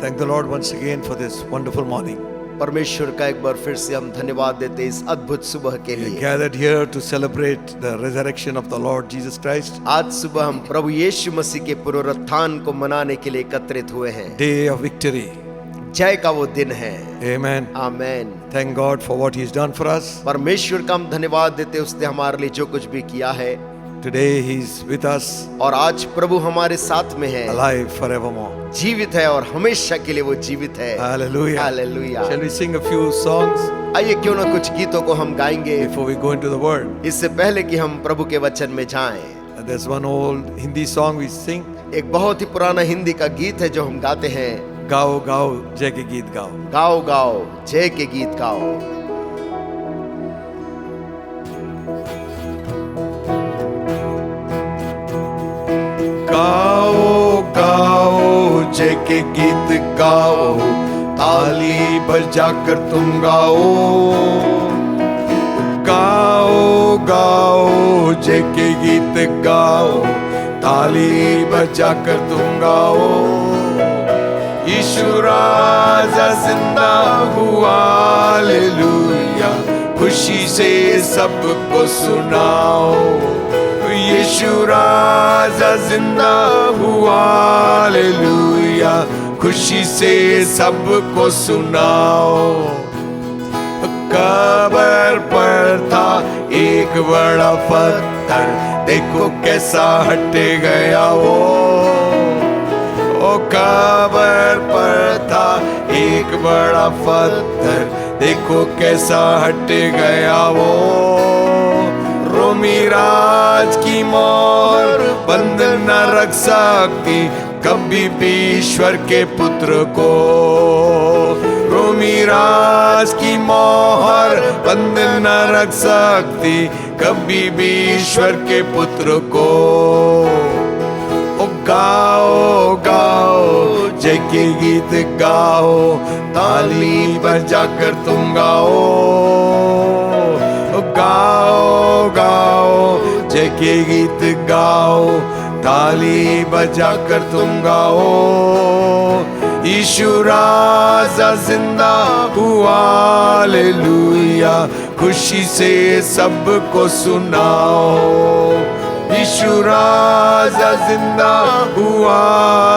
Thank the Lord once again for this wonderful morning. परमेश्वर का एक बार फिर से हम धन्यवाद देते हैं इस अद्भुत सुबह के We are लिए। gathered here to celebrate the resurrection of the Lord Jesus Christ, आज सुबह हम प्रभु यीशु मसीह के पुनरुत्थान को मनाने के लिए एकत्रित हुए हैं। day of victory. जय का वो दिन है। Amen. Amen. Thank God for what He's done for us. परमेश्वर का हम धन्यवाद देते हैं उसने हमारे लिए जो कुछ भी किया है। Today He's with us, और आज प्रभु हमारे साथ में है, alive forevermore. जीवित है और हमेशा के लिए वो जीवित है। Hallelujah. Hallelujah. Shall we sing a few songs आइए क्यों ना कुछ गीतों को हम गाएंगे before we go into the Word? इससे पहले कि हम प्रभु के वचन में जाएं। There's one old Hindi song we sing. एक बहुत ही पुराना हिंदी का गीत है जो हम गाते हैं, गाओ गाओ जय के गीत गाओ. गाओ गाओ जय के गीत गाओ। गाओ गाओ जय के गीत गाओ, ताली बजाकर तुम गाओ. गाओ गाओ जय के गीत गाओ, ताली बजाकर तुम गाओ. यीशु राजा जिंदा हुआ, हालेलुया, खुशी से सबको सुनाओ. यीशु राजा जिंदा हुआ, हालेलुया, खुशी से सबको सुनाओ. कब्र पर था एक बड़ा पत्थर, देखो कैसा हट गया वो. ओ कब्र पर था एक बड़ा पत्थर, देखो कैसा हट गया वो. रोमी राज की मोहर बंद न रख सकती कभी भी ईश्वर के पुत्र को. रोमी राज की मोहर बंद न रख सकती कभी भी ईश्वर के पुत्र को. ओ गाओ गाओ जय के गीत गाओ, ताली बजाकर तुम गाओ. गाओ गाओ जय के गीत गाओ, ताली बजाकर तुम गाओ. यीशु राजा जिंदा हुआ, हालेलुया, खुशी से सबको सुनाओ. यीशु राजा जिंदा हुआ,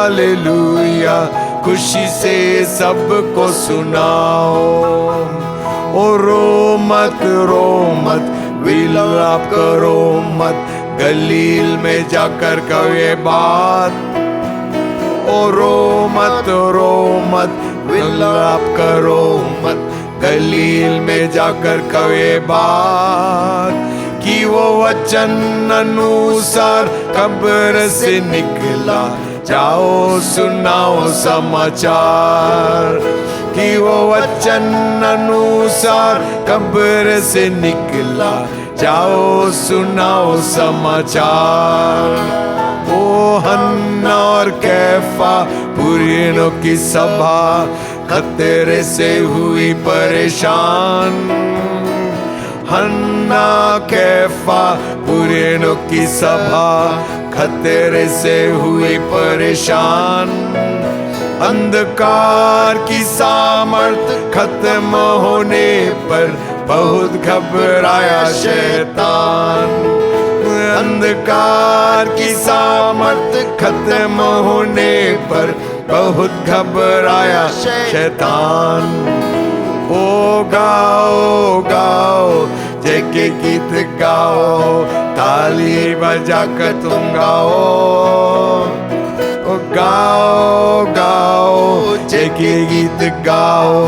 हालेलुया, खुशी से सबको सुनाओ. ओ रो मत विलाप करो मत, गलील में जाकर कहो ये बात. ओ रो मत विलाप करो मत, गलील में जाकर कहो ये बात. कि वो वचन अनुसार कब्र से निकला, जाओ सुनाओ समाचार. कि वो वचन अनुसार कब्र से निकला, जाओ सुनाओ समाचार. ओ हन्ना और कैफा पुरीनों की सभा खतरे से हुई परेशान. हन्ना कैफा पुरीनों की सभा खतरे से हुई परेशान. अंधकार की सामर्थ खत्म होने पर बहुत घबराया शैतान. अंधकार की सामर्थ खत्म होने पर बहुत घबराया शैतान. ओ गाओ गाओ जय के गीत गाओ, ताली बजाकर तुम गाओ. गाओ गाओ जय के गीत गाओ,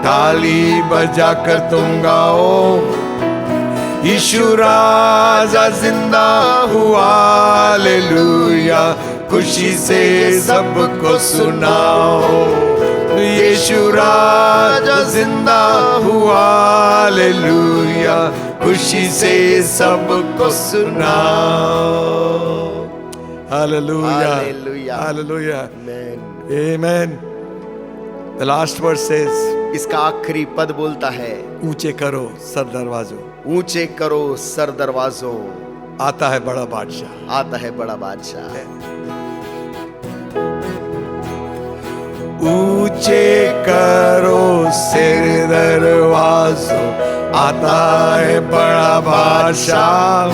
ताली बजाकर तुम गाओ. यीशु राजा जिंदा हुआ, हालेलुया, खुशी से सबको सुनाओ. यीशु राजा जिंदा हुआ, हालेलुया, खुशी से सबको सुनाओ. Hallelujah. Hallelujah. Hallelujah. Amen. Amen. The last verse says, इसका आखिरी पद बोलता है, ऊंचे करो सर दरवाजों, ऊंचे करो सर दरवाजों, आता है बड़ा बादशाह. आता है बड़ा बादशाह. ऊंचे करो सिर दरवाजों, आता है बड़ा बादशाह।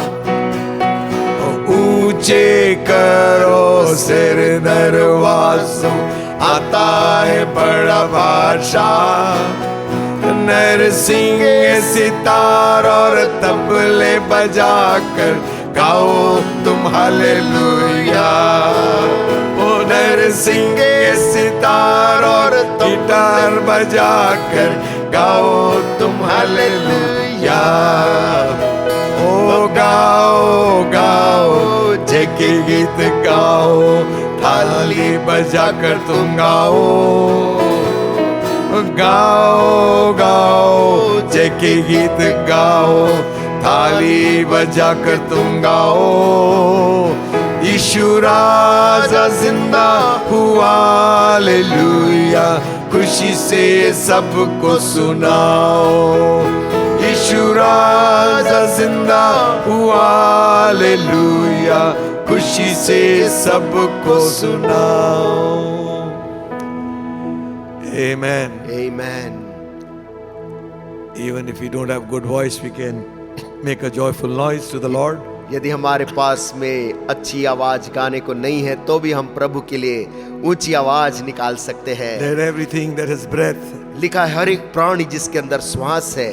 ऊंचे करो सिर दरवाजों, आता है बड़ा बादशाह। नरसिंह सितार और तबले बजाकर गाओ तुम हालेलुया। ओ नरसिंह सितार और गिटार बजाकर गाओ तुम हालेलुया। ओ गाओ गाओ जय के गीत गाओ, थाली बजाकर तुम गाओ। गाओ गाओ जय के गीत गाओ, थाली बजाकर तुम गाओ। यीशु राजा जिंदा हुआ, हालेलुया, खुशी से सबको सुनाओ। यीशु राजा जिंदा हुआ, हालेलुया, खुशी से सबको सुनाओ। Amen. Amen. Even if we don't have good voice, we can make a joyful noise to the Lord. यदि हमारे पास में अच्छी आवाज गाने को नहीं है तो भी हम प्रभु के लिए ऊंची आवाज निकाल सकते हैं। Let everything that has breath लिखा है हर एक प्राणी जिसके अंदर श्वास है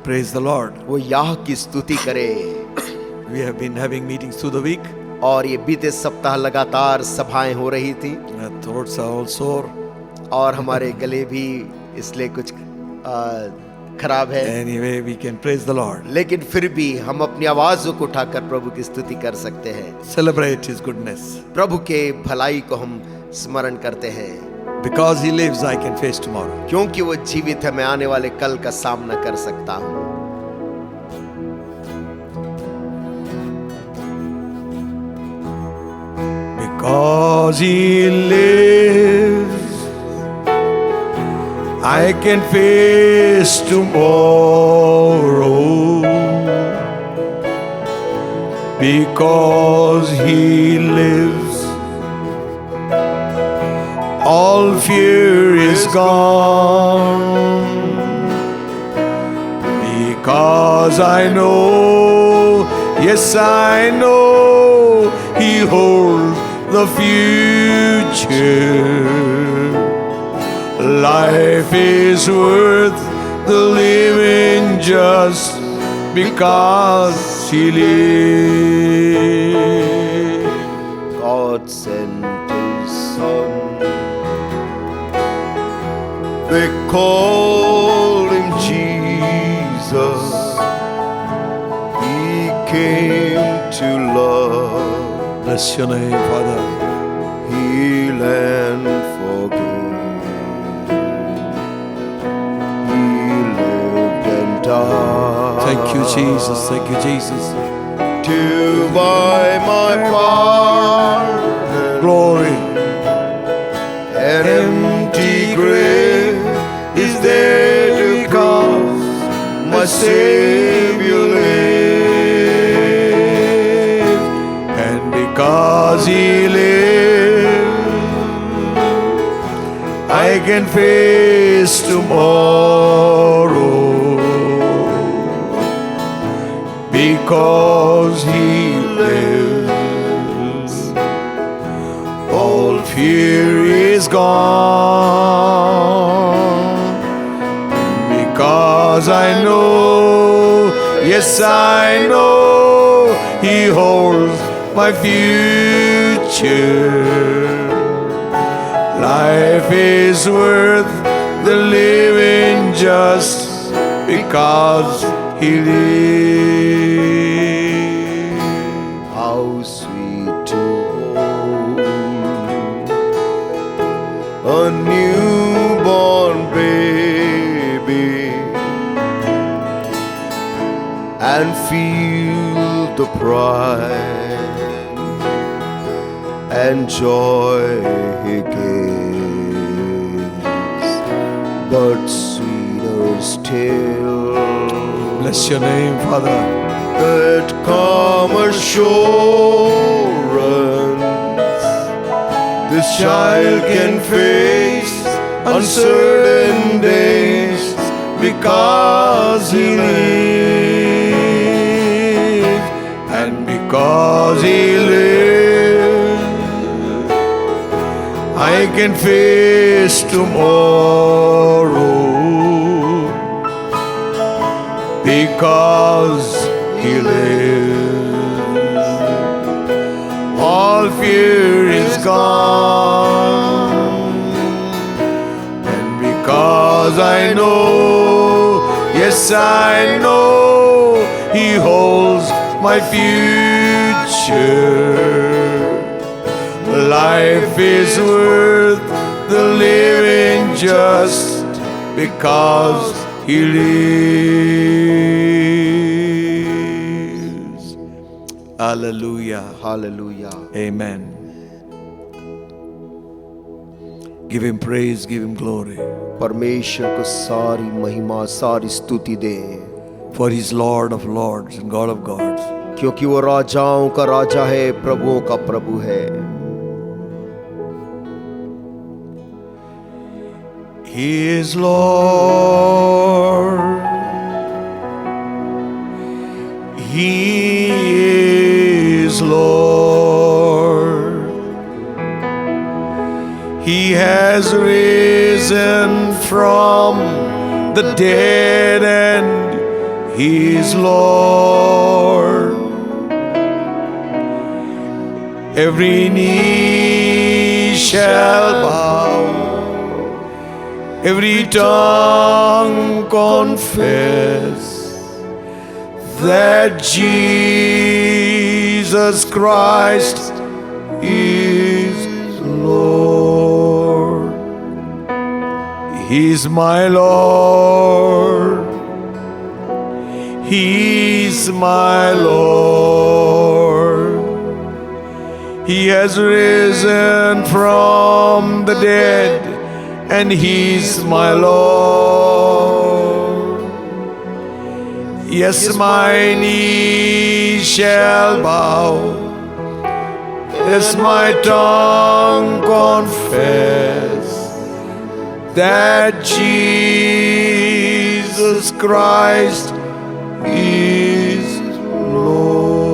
praise the Lord. वो याह की स्तुति करे। We have been having meetings through the week. और ये बीते सप्ताह लगातार सभाएं हो रही थी Our throats are all sore. और हमारे गले भी इसलिए कुछ खराब है। Anyway, we can praise the Lord. लेकिन फिर भी हम अपनी आवाजों को उठाकर प्रभु की स्तुति कर सकते हैं। Celebrate His goodness. प्रभु के भलाई को हम स्मरण करते हैं। Because He lives, I can face tomorrow. क्योंकि वो जीवित है, मैं आने वाले कल का सामना कर सकता हूँ। Because He lives, I can face tomorrow. Because He lives, all fear is gone. Because I know, yes I know, He holds the future. Life is worth the living just because He lives. God sent His Son. They call Him Jesus. He came to love, Bless your name, Father. heal and forgive. He lived and died. Thank you, Jesus. Thank you, Jesus. To buy my pardon. Glory. An empty grave is there because my Savior lives. And because He lives, I can face tomorrow. Because He lives, all fear is gone. Because I know, yes I know, He holds my future. Life is worth the living just because He lives. How sweet to hold a newborn baby and feel the pride and joy He gives, but sweeter still. Bless your name, Father. That calm assurance this child can face uncertain days, because He lives, and because He lives, I can face tomorrow, because He lives. All fear is gone, and because I know, yes I know, He holds my future. Life is worth the living just because He lives. Hallelujah. Hallelujah. Amen. Give Him praise, give Him glory. परमेश्वर को सारी महिमा, सारी स्तुति दे, For He is Lord of lords and God of gods. क्योंकि वो राजाओं का राजा है, प्रभुओं का प्रभु है। He is Lord. He is Lord. He has risen from the dead, and He is Lord. Every knee shall bow, every tongue confess that Jesus Christ is Lord. He's my Lord. He's my Lord. He has risen from the dead, and He's my Lord. Yes, my knees shall bow, yes, my tongue confess that Jesus Christ is Lord.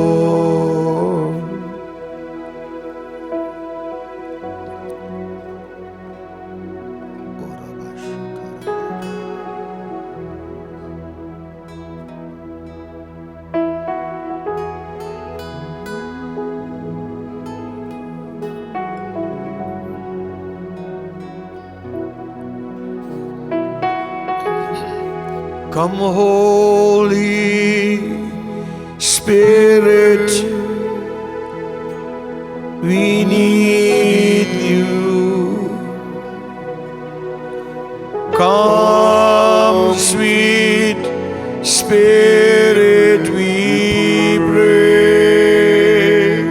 Come, Holy Spirit, we need You. Come, sweet Spirit, we pray.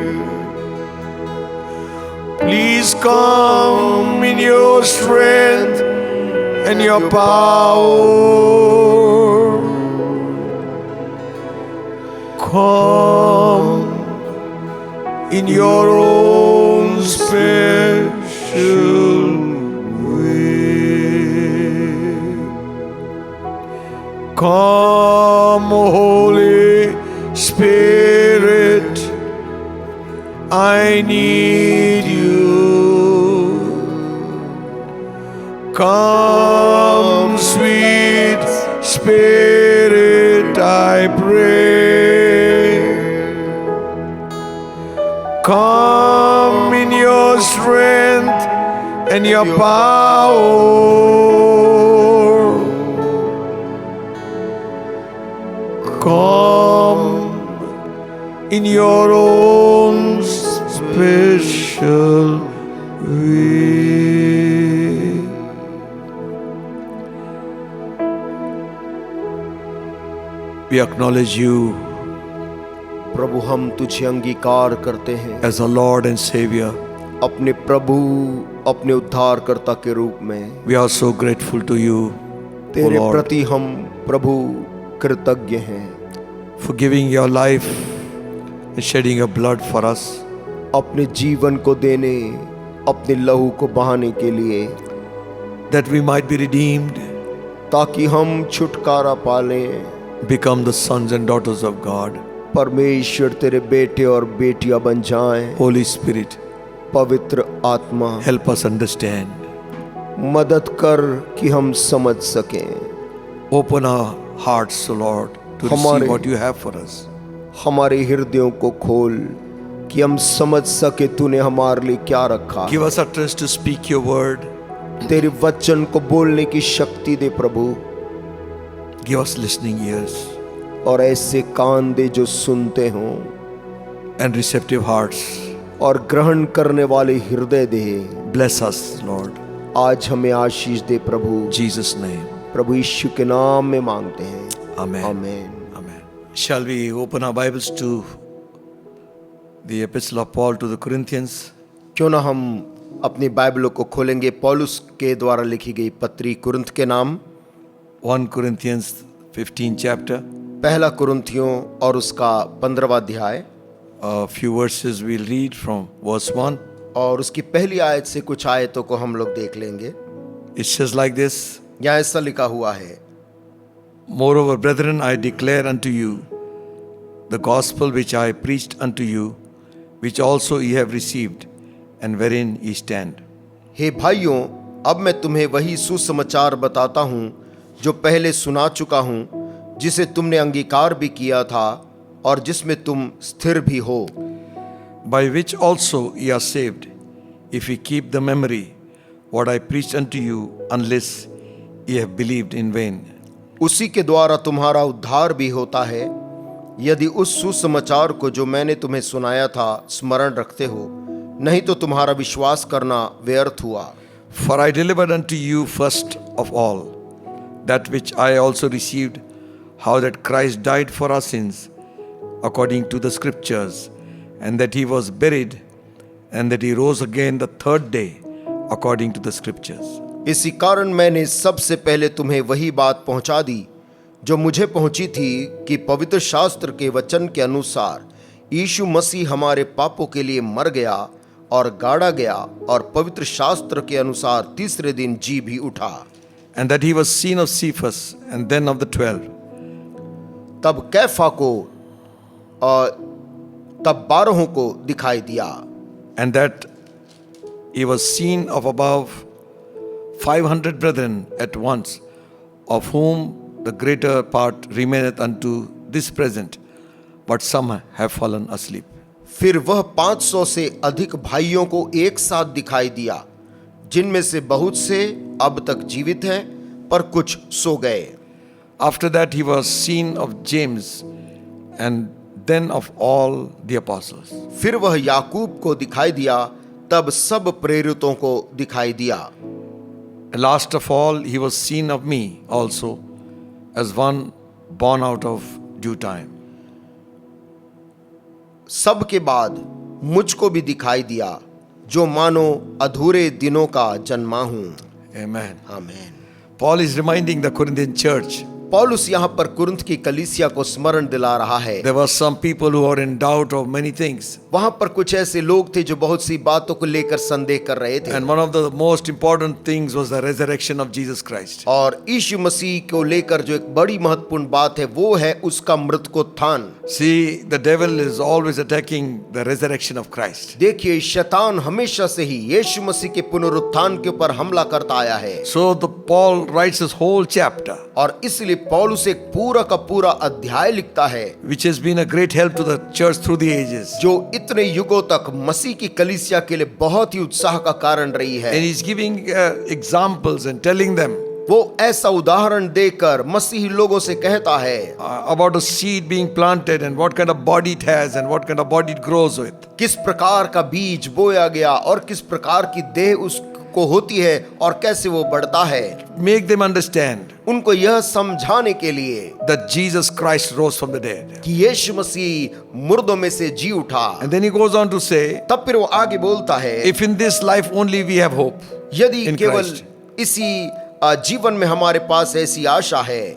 Please come in Your strength and Your power. Come in Your own special way. Come, Holy Spirit, I need You. Come, sweet Spirit, I pray. Come in Your strength and Your power. Come in Your own special way. We acknowledge You प्रभु, हम तुझे अंगीकार करते हैं as our Lord and Savior. अपने प्रभु, अपने उद्धारकर्ता के रूप में। We are so grateful to You, O तेरे Lord, प्रति हम प्रभु कृतज्ञ हैं, for giving Your life and shedding Your blood for us. अपने जीवन को देने, अपने लहू को बहाने के लिए। that we might be redeemed, ताकि हम छुटकारा पालें, become the sons and daughters of God. परमेश्वर तेरे बेटे और बेटियां बन जाएं। Holy Spirit, पवित्र आत्मा help us understand. मदद कर कि हम समझ सकें। Open our hearts, O Lord, to हमारे- receive what you have for us. हमारे हृदयों को खोल कि हम समझ सके तूने हमारे लिए क्या रखा। Give us utterance to speak your word. तेरे वचन को बोलने की शक्ति दे प्रभु, Give us listening ears और ऐसे कान दे जो सुनते हों, and receptive hearts. और ग्रहण करने वाले हृदय दे। Bless us, Lord. आज हमें आशीष दे प्रभु, In Jesus' name. प्रभु यीशु के नाम में मांगते हैं, Amen. आमीन। Amen. Shall we open our Bibles to the Epistle of Paul to the Corinthians? क्यों ना हम अपनी बाइबलों को खोलेंगे पौलुस के द्वारा लिखी गई पत्री कुरिन्थ के नाम, 1 Corinthians 15 chapter. पहला कुरिन्थियों और उसका 15वां अध्याय, A few verses we'll read from verse 1. और उसकी पहली आयत से कुछ आयतों को हम लोग देख लेंगे। It says like this: यहाँ ऐसा लिखा हुआ है, Moreover, brethren, I declare unto you the gospel which I preached unto you, which also ye have received, and wherein ye stand. हे भाइयों, अब मैं तुम्हें वही सुसमाचार बताता हूँ जो पहले सुना चुका हूँ, जिसे तुमने अंगीकार भी किया था और जिसमें तुम स्थिर भी हो। By which also ye are saved, if ye keep the memory what I preached unto you, unless ye have believed in vain. उसी के द्वारा तुम्हारा उद्धार भी होता है, यदि उस सुसमाचार को जो मैंने तुम्हें सुनाया था स्मरण रखते हो, नहीं तो तुम्हारा विश्वास करना व्यर्थ हुआ। For I delivered unto you first of all that which I also received, how that Christ died for our sins according to the scriptures, and that he was buried, and that he rose again the third day according to the scriptures. इसी कारण मैंने सबसे पहले तुम्हें वही बात पहुंचा दी जो मुझे पहुंची थी, कि पवित्र शास्त्र के वचन के अनुसार यीशु मसीह हमारे पापों के लिए मर गया और गाड़ा गया, और पवित्र शास्त्र के अनुसार तीसरे दिन जी भी उठा। And that he was seen of Cephas, and then of the 12. तब कैफा को और तब 12 को दिखाई दिया, And that he was seen of above 500 brethren at once, of whom the greater part remaineth unto this present, but some have fallen asleep. फिर वह 500 से अधिक भाइयों को एक साथ दिखाई दिया, जिनमें से बहुत से अब तक जीवित हैं, पर कुछ सो गए। After that he was seen of James, and then of all the apostles. फिर वह याकूब को दिखाई दिया, तब सब प्रेरितों को दिखाई दिया। And last of all he was seen of me also, as one born out of due time. सब के बाद मुझको भी दिखाई दिया, जो मानो अधूरे दिनों का जन्मा हूं। Amen. आमीन। Paul is reminding the Corinthian church, पौलुस यहाँ पर कुरिन्थ की कलीसिया को स्मरण दिला रहा है। there were some people who are in doubt of many things. वहां पर कुछ ऐसे लोग थे जो बहुत सी बातों को लेकर संदेह कर रहे थे, And one of the most important things was the resurrection of Jesus Christ. और यीशु मसीह को लेकर जो एक बड़ी महत्वपूर्ण बात है वो है उसका मृतकोत्थान। See, the devil is always attacking the resurrection of Christ. देखिए, शैतान हमेशा से ही यीशु मसीह के पुनरुत्थान के ऊपर हमला करता आया है, So Paul writes this whole chapter, और इसलिए पौलुस एक पूरा का पूरा अध्याय लिखता है, which has been a great help to the church through the ages. जो इतने युगों तक मसीह की कलीसिया के लिए बहुत ही उत्साह का कारण रही है। And he's giving examples and telling them वो ऐसा उदाहरण देकर मसीही लोगों से कहता है about a seed being planted and what kind of body it has and what kind of body it grows with. किस प्रकार का बीज बोया गया और किस प्रकार की देह उसको होती है और कैसे वो बढ़ता है। Make them understand उनको यह समझाने के लिए that Jesus Christ rose from the dead. कि यीशु मसीह मुर्दों में से जी उठा। And then he goes on to say, तब फिर वो आगे बोलता है, if in this life only we have hope यदि in केवल Christ, इसी जीवन में हमारे पास ऐसी आशा है,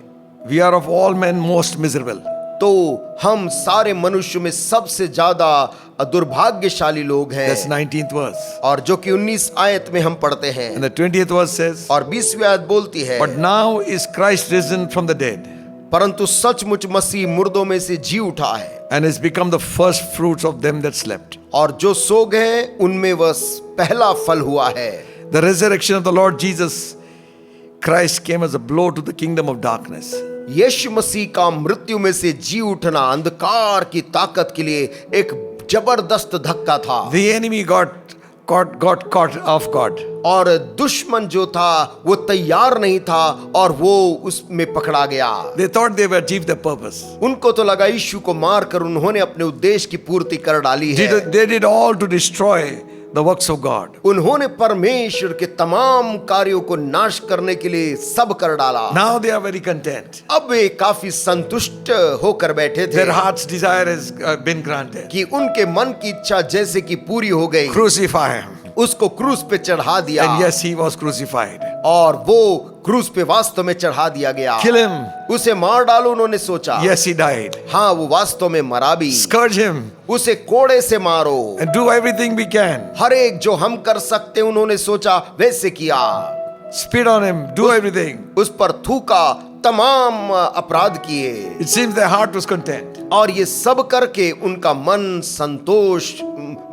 we are of all men most miserable. तो हम सारे मनुष्य में सबसे ज्यादा दुर्भाग्यशाली लोग That's हैं। 19th verse. और जो कि 19 आयत में हम पढ़ते हैं And the 20th verse says, और 20वीं आयत बोलती है, but now is Christ risen from the dead परंतु सचमुच मसीह मुर्दों में से जी उठा है and has become the first fruits of them that slept. और जो सो गए उनमें वह पहला फल हुआ है। The resurrection of the Lord Jesus Christ came as a blow to the kingdom of darkness. यीशु मसीह का मृत्यु में से जी उठना अंधकार की ताकत के लिए एक जबरदस्त धक्का था। The enemy got caught off guard. और दुश्मन जो था वो तैयार नहीं था और वो उसमें पकड़ा गया। They thought they were achieved their purpose. उनको तो लगा यीशु को मारकर उन्होंने अपने उद्देश्य की पूर्ति कर डाली है। They did all to destroy the works of God. उन्होंने परमेश्वर के तमाम कार्यों को नाश करने के लिए सब कर डाला। Now they are very content. अब वे काफी संतुष्ट होकर बैठे थे Their heart's desire has been granted. कि उनके मन की इच्छा जैसे कि पूरी हो गई। Crucify him. उसको क्रूस पे चढ़ा दिया And yes, he was crucified. और वो क्रूस पे वास्तव में चढ़ा दिया गया। Kill him. उसे मार डालो उन्होंने सोचा। Yes, he died. हाँ, वो वास्तव में मरा भी। Scourge him उसे कोड़े से मारो। and do everything we can. हर एक जो हम कर सकते उन्होंने सोचा वैसे किया। Spit on him. Do everything. उस पर थूका, तमाम अपराध किए It seems their heart was content. और ये सब करके उनका मन संतोष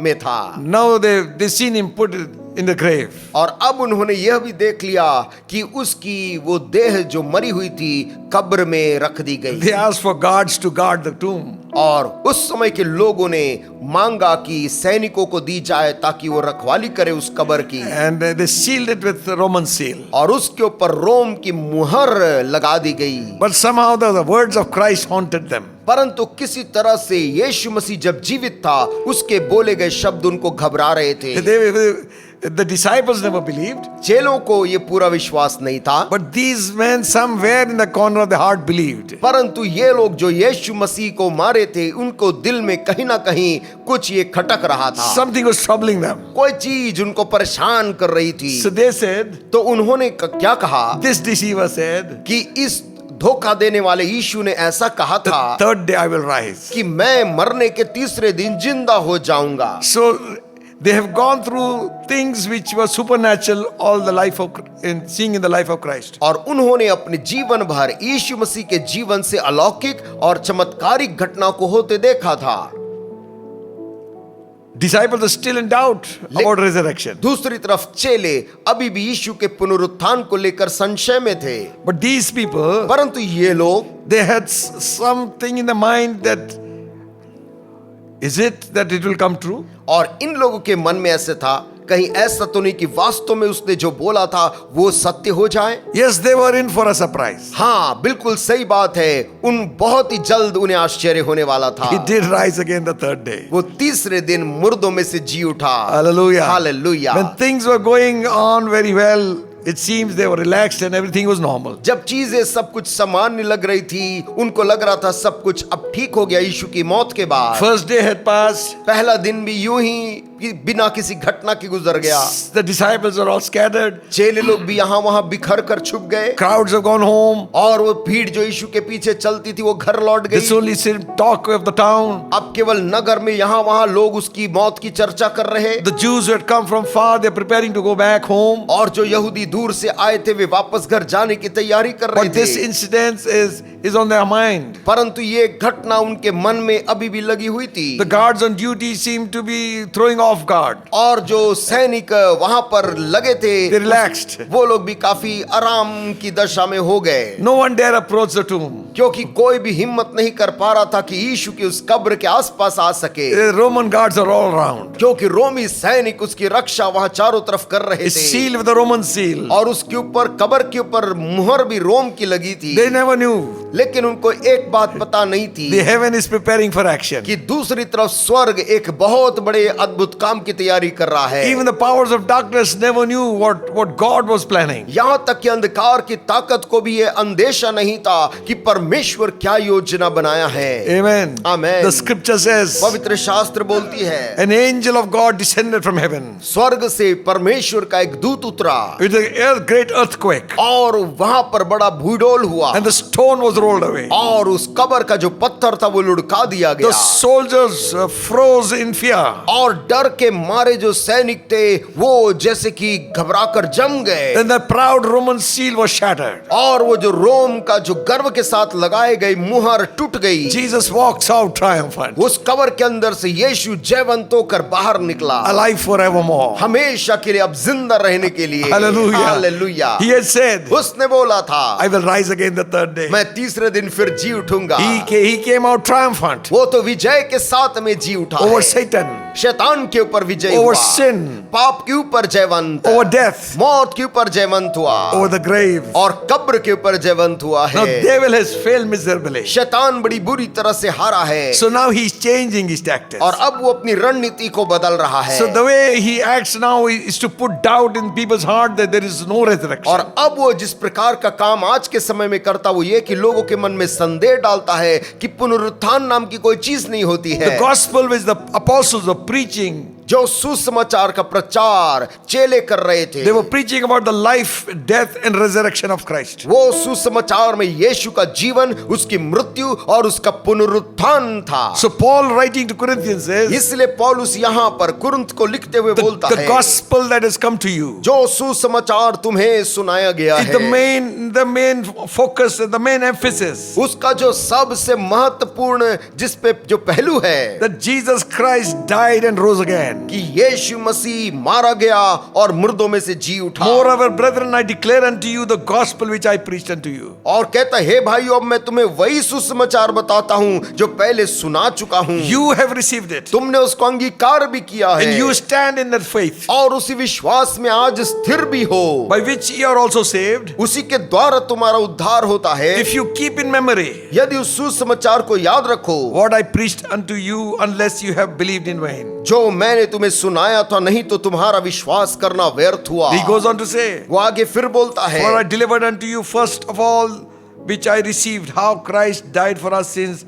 में था। Now they seen him put in the grave. और अब उन्होंने यह भी देख लिया कि उसकी वो देह जो मरी हुई थी कब्र में रख दी गई। They asked for guards to guard the tomb. और उस समय के लोगों ने मांगा कि सैनिकों को दी जाए ताकि वो रखवाली करे उस कब्र की। And they sealed it with the Roman seal. और उसके ऊपर रोम की मुहर लगा दी गई। But somehow the words of Christ haunted them. परंतु किसी तरह से यीशु मसीह जब जीवित था उसके बोले गए शब्द उनको घबरा रहे थे। The disciples never believed. चेलों को ये पूरा विश्वास नहीं था। But these men somewhere in the corner of the heart believed. परंतु ये लोग जो यीशु मसीह को मारे थे उनको दिल में कहीं ना कहीं कुछ ये खटक रहा था। Something was troubling them. कोई चीज उनको परेशान कर रही थी। So they said, तो उन्होंने क्या कहा? this deceiver said, कि इस धोखा देने वाले यीशु ने ऐसा कहा था the third day I will rise. कि मैं मरने के तीसरे दिन जिंदा हो जाऊंगा। So they have gone through things which were supernatural all the life of seeing in the life of Christ. और उन्होंने अपने जीवन भर यीशु मसीह के जीवन से अलौकिक और चमत्कारिक घटना को होते देखा था। Disciples are still in doubt about resurrection. दूसरी तरफ चेले अभी भी यीशु के पुनरुत्थान को लेकर संशय में थे। But these people, परंतु ये लोग they had something in the mind that is it that it will come true? और इन लोगों के मन में ऐसे था कहीं ऐसा तो नहीं कि वास्तव में उसने जो बोला था वो सत्य हो जाए। Yes, they were in for a surprise. हाँ, बिल्कुल सही बात है। उन बहुत ही जल्द उन्हें आश्चर्य होने वाला था। He did rise again the third day. वो तीसरे दिन मुर्दों में से जी उठा। Hallelujah. Hallelujah. When things were going on very well, it seems they were relaxed and everything was normal. जब चीजें सब कुछ सामान्य लग रही थी, उनको लग रहा था सब कुछ अब ठीक हो गया यीशु की मौत के बाद। First day had passed. पहला दिन भी यूं ही बिना किसी घटना के गुजर गया। The disciples are all scattered. चेले लोग भी यहाँ वहाँ बिखर कर छुप गए। Crowds have gone home. और वो भीड़ जो यीशु के पीछे चलती थी वो घर लौट This गई। only talk of the town. अब केवल नगर में यहाँ वहाँ लोग उसकी मौत की चर्चा कर रहे। The Jews who had come from far, they're preparing to go back home. और जो यहूदी दूर से आए थे वे वापस घर जाने की तैयारी कर रहे But this थे। incident is on their mind. परंतु ये घटना उनके मन में अभी भी लगी हुई थी। The guards on duty seem to be throwing off guard. और जो सैनिक वहां पर लगे थे They relaxed. वो लोग भी काफी आराम की दशा में हो गए। No one dare approach the tomb. क्योंकि कोई भी हिम्मत नहीं कर पा रहा था कि यीशु की उस कब्र के आसपास आ सके। The Roman guards are all around. क्योंकि रोमी सैनिक उसकी रक्षा वहां चारों तरफ कर रहे It's थे। sealed with the Roman seal. और उसके ऊपर कब्र के ऊपर मुहर भी रोम की लगी थी। They never knew. लेकिन उनको एक बात पता नहीं थी The heaven is preparing for action. कि दूसरी तरफ स्वर्ग एक बहुत बड़े अद्भुत काम की तैयारी कर रहा है। Even the powers of darkness never knew what God was planning. यहाँ तक कि अंधकार की ताकत को भी यह अंदेशा नहीं था कि परमेश्वर क्या योजना बनाया है। Amen. Amen. The scripture says, पवित्र शास्त्र बोलती है an angel of God descended from heaven स्वर्ग से परमेश्वर का एक दूत उतरा with a great earthquake, और वहां पर बड़ा भूडोल हुआ and the stone was was rolled away. और उस कब्र का जो पत्थर था वो लुढ़का दिया The गया, soldiers froze in fear. और डर के मारे जो सैनिक थे वो जैसे कि घबराकर जम गए, Then the proud Roman seal was shattered. और वो जो रोम का जो गर्व के साथ लगाए गई मुहर टूट गई। Jesus walks out triumphant, उस कब्र के अंदर से यीशु जयवंत होकर बाहर निकला, alive forevermore. हमेशा के लिए, अब जिंदा रहने के लिए। Hallelujah. Hallelujah. He had said, उसने बोला था, I will rise again the third day. मैं तीसरे दिन फिर जी उठूंगा। He came out triumphant वो तो विजय के साथ में जी उठा over है। Satan, शैतान के ऊपर विजय over हुआ, sin, पाप के ऊपर जयवंत, over death, मौत के ऊपर जयवंत हुआ, over the grave. और कब्र के ऊपर जयवंत हुआ Now है। devil has failed miserably. शैतान बड़ी बुरी तरह से हारा है, So now he's changing his tactics. और अब वो अपनी रणनीति को बदल रहा है। So the way he acts now is to put doubt in people's heart that there is no resurrection. और अब वो जिस प्रकार का काम आज के समय में करता वो ये कि लोगों के मन में संदेह डालता है कि पुनरुत्थान नाम की कोई चीज नहीं होती है। The gospel which the apostles were preaching, जो सुसमाचार का प्रचार चेले कर रहे थे, they were preaching about the life, death and resurrection of Christ. वो सुसमाचार में यीशु का जीवन, उसकी मृत्यु और उसका पुनरुत्थान था। So Paul writing to Corinthians says, इसलिए पौलुस यहाँ पर कुरिन्थ को लिखते हुए बोलता the है, gospel that has come to you, जो सुसमाचार तुम्हें सुनाया गया is है, the main focus, the main emphasis, उसका जो सबसे महत्वपूर्ण जिस पे जो पहलू है, that Jesus Christ died and rose again. कि यीशु मसीह मारा गया और मुर्दों में से जी उठा। Moreover, brethren, I declare unto you the gospel which I preached unto you. और कहता है, भाइयों, अब मैं तुम्हें वही सुसमाचार बताता हूँ जो पहले सुना चुका हूँ। You have received it, तुमने उसको अंगीकार भी किया and है, you stand in that faith, और उसी विश्वास में आज स्थिर भी हो, by which ye are also saved, उसी के द्वारा तुम्हारा उद्धार होता है, if you keep in memory यदि उस सुसमाचार को याद रखो, what I preached unto you, unless you have believed in vain. जो मैंने तुम्हें सुनाया था, नहीं तो तुम्हारा विश्वास करना व्यर्थ हुआ। He goes on to say, वो आगे फिर बोलता है, for I delivered unto you first of all which I received, how Christ died for our sins